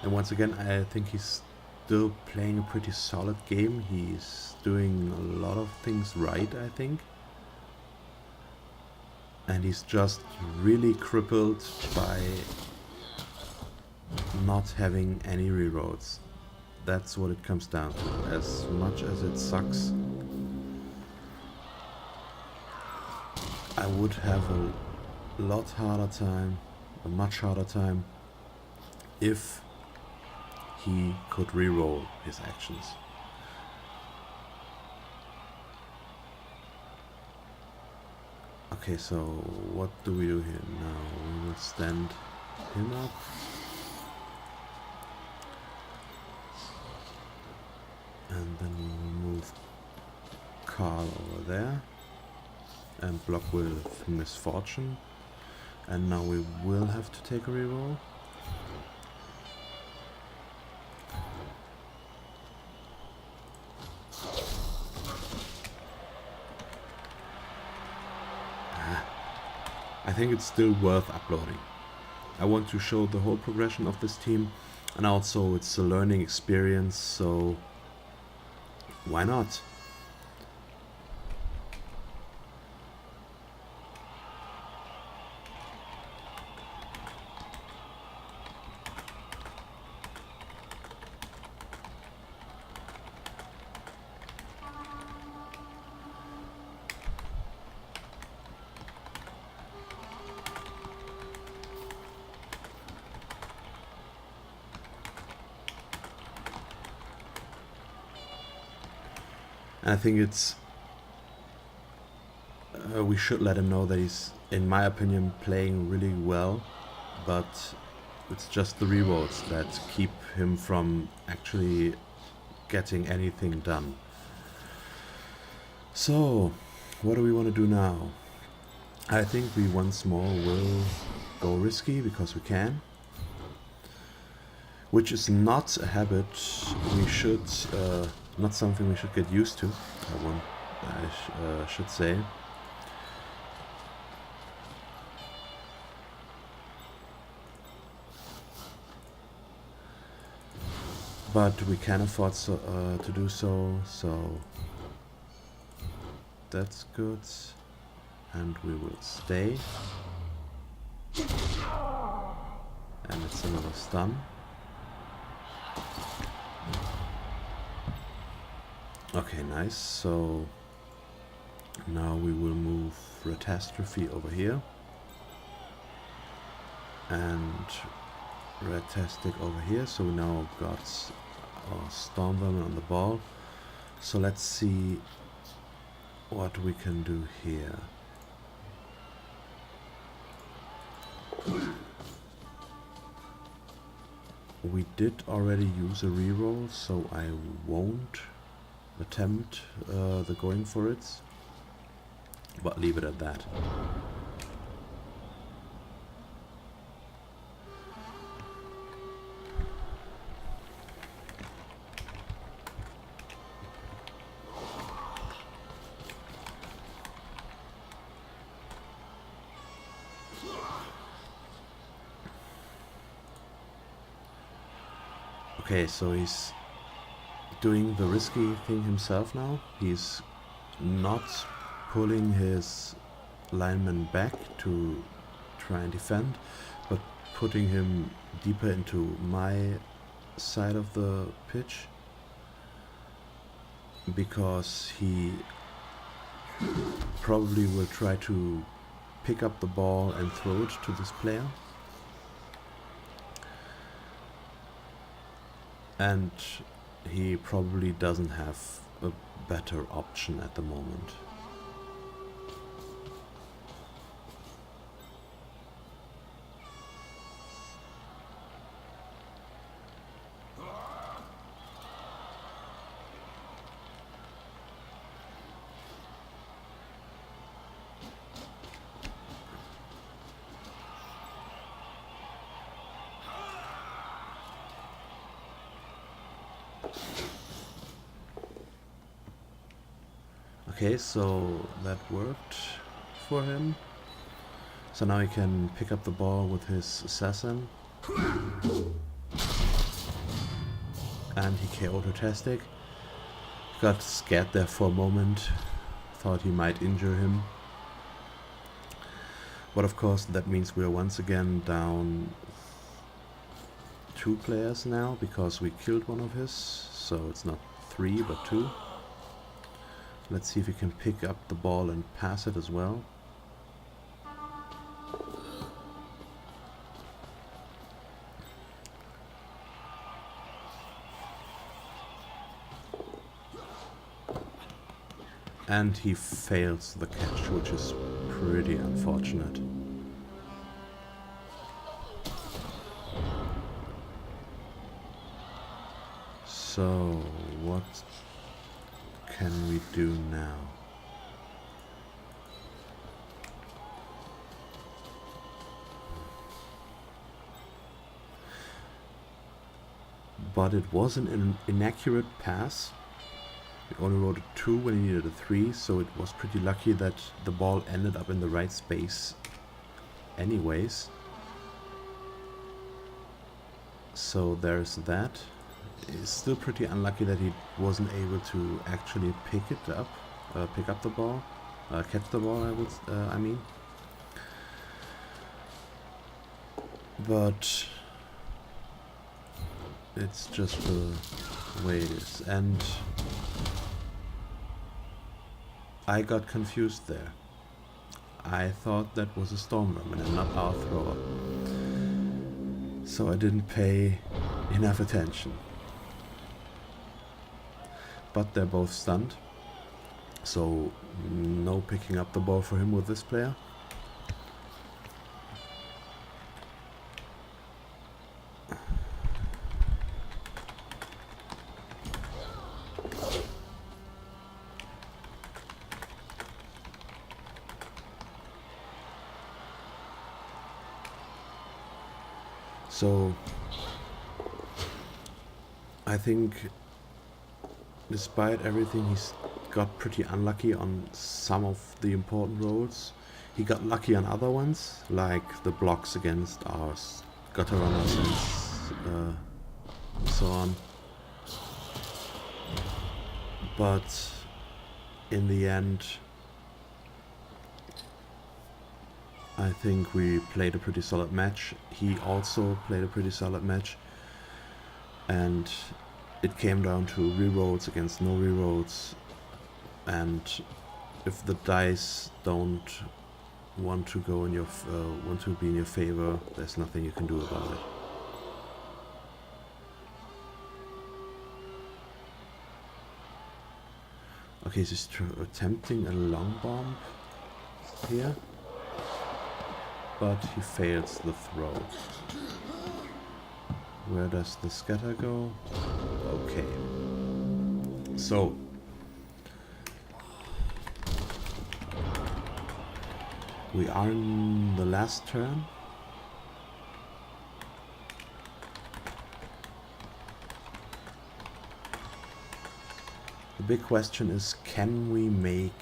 And once again, I think he's still playing a pretty solid game. He's doing a lot of things right, I think. And he's just really crippled by not having any rerolls. That's what it comes down to. As much as it sucks, I would have a lot harder time, a much harder time, if he could reroll his actions. Okay, so what do we do here now? We will stand him up. And then we will move Carl over there and block with Misfortune. And now we will have to take a reroll. I think it's still worth uploading. I want to show the whole progression of this team, and also it's a learning experience, so why not? And I think it's we should let him know that he's, in my opinion, playing really well, but it's just the rerolls that keep him from actually getting anything done. So, what do we want to do now? I think we once more will go risky because we can, which is not a habit we should, not something we should get used to, I should say. But we can afford to do so, so that's good. And we will stay. And it's another stun. Okay, nice. So now we will move Retastrophe over here. And Retastic over here. So we now got our Storm Vermin on the ball. So let's see what we can do here. We did already use a reroll, so I won't attempt the going for it, but leave it at that. Okay, so he's doing the risky thing himself now. He's not pulling his lineman back to try and defend, but putting him deeper into my side of the pitch, because he probably will try to pick up the ball and throw it to this player. And he probably doesn't have a better option at the moment. Okay, so that worked for him. So now he can pick up the ball with his assassin. And he KO'd Tastic. Got scared there for a moment. Thought he might injure him. But of course that means we are once again down 2 players now, because we killed one of his. So it's not 3 but 2. Let's see if he can pick up the ball and pass it as well. And he fails the catch, which is pretty unfortunate. So, what can we do now? But it was an inaccurate pass. He only rolled a 2 when he needed a 3, so it was pretty lucky that the ball ended up in the right space anyways. So there's that. It's still pretty unlucky that he wasn't able to actually pick up the ball, catch the ball, I mean. But it's just the way it is. And I got confused there. I thought that was a Stormvermin and not our thrower. So I didn't pay enough attention. But they're both stunned. So no picking up the ball for him with this player. So I think despite everything, he's got pretty unlucky on some of the important rolls. He got lucky on other ones, like the blocks against our gutter runners and so on. But in the end, I think we played a pretty solid match. He also played a pretty solid match. And it came down to rerolls against no rerolls, and if the dice don't want to go in your want to be in your favor, there's nothing you can do about it. Okay, he's attempting a long bomb here, but he fails the throw. Where does the scatter go? Okay. So we are in the last turn. The big question is, can we make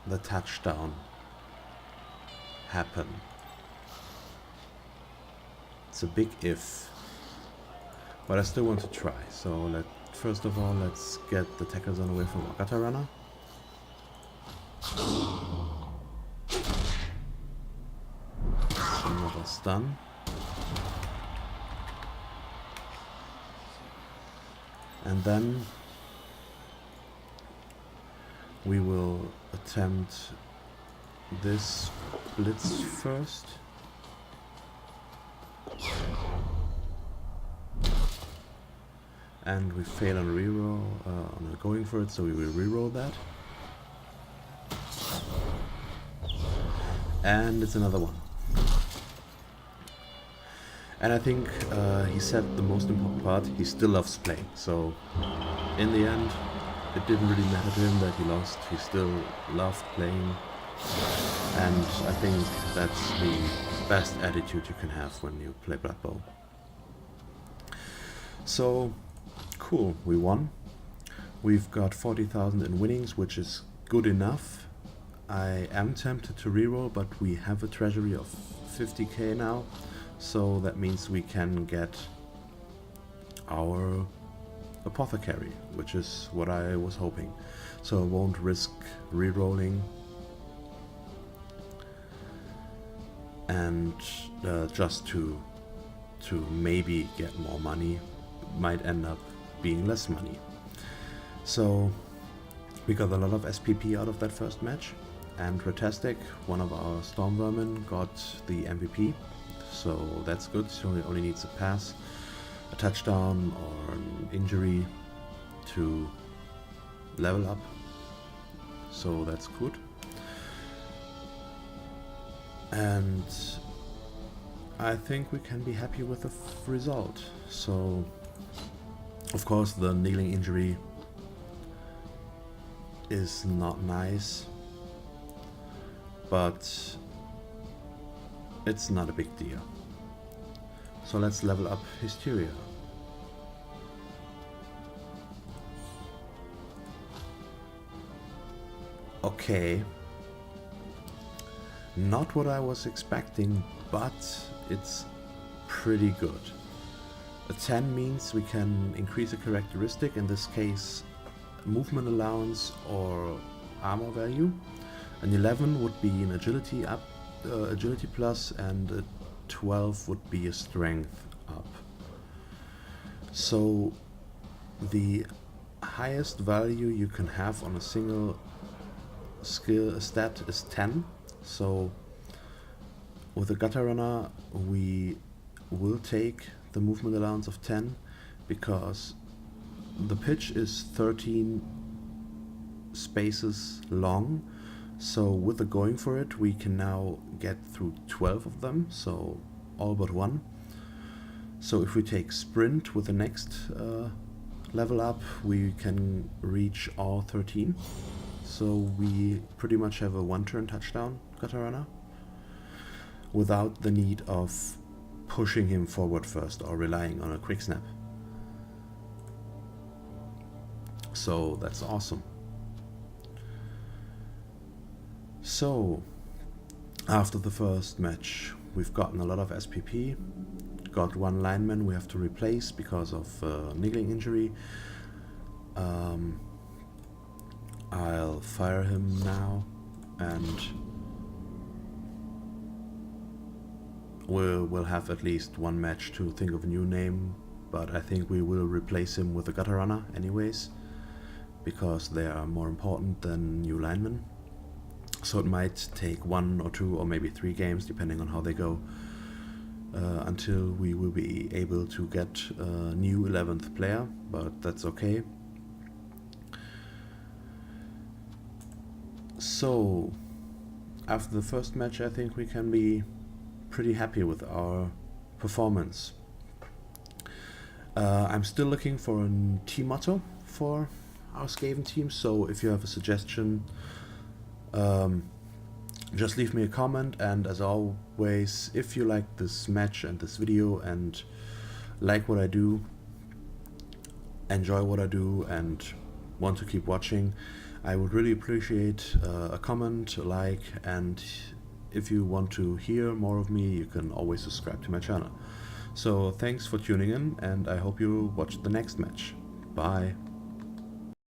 the touchdown happen? It's a big if, but I still want to try. So first of all, let's get the tackle zone away from our gutter runner. stun. And then we will attempt this blitz first. And we fail on reroll, on going for it, so we will reroll that. And it's another one. And I think he said the most important part, he still loves playing. So in the end, it didn't really matter to him that he lost. He still loved playing. And I think that's the best attitude you can have when you play Blood Bowl. So, cool, we won. We've got 40,000 in winnings, which is good enough. I am tempted to reroll, but we have a treasury of 50k now. So that means we can get our apothecary, which is what I was hoping. So I won't risk re-rolling and just to maybe get more money, might end up being less money. So we got a lot of SPP out of that first match, and Retastic, one of our Storm Vermin, got the MVP. So that's good. So he only needs a pass, a touchdown, or an injury to level up. So that's good. And I think we can be happy with the result. So, of course, the kneeling injury is not nice, but it's not a big deal. So let's level up Hysteria. Okay. Not what I was expecting, but it's pretty good. A 10 means we can increase a characteristic, in this case movement allowance or armor value. An 11 would be an agility up, agility plus, and a 12 would be a strength up. So the highest value you can have on a single skill stat is 10. So with the Gutter Runner we will take the movement allowance of 10 because the pitch is 13 spaces long. So with the going for it we can now get through 12 of them, so all but one. So if we take sprint with the next level up, we can reach all 13. So we pretty much have a one-turn touchdown Gutter Runner without the need of pushing him forward first or relying on a quick snap. So that's awesome. So after the first match we've gotten a lot of SPP, got one lineman we have to replace because of niggling injury. I'll fire him now and we'll have at least one match to think of a new name, but I think we will replace him with a Gutter Runner anyways because they are more important than new linemen. So it might take 1 or 2 or maybe 3 games depending on how they go until we will be able to get a new 11th player, but that's okay. So after the first match I think we can be pretty happy with our performance. I'm still looking for a team motto for our Skaven team, so if you have a suggestion just leave me a comment, and as always, if you like this match and this video and like what I do, enjoy what I do and want to keep watching, I would really appreciate a comment, a like, and if you want to hear more of me you can always subscribe to my channel. So thanks for tuning in and I hope you watch the next match. Bye.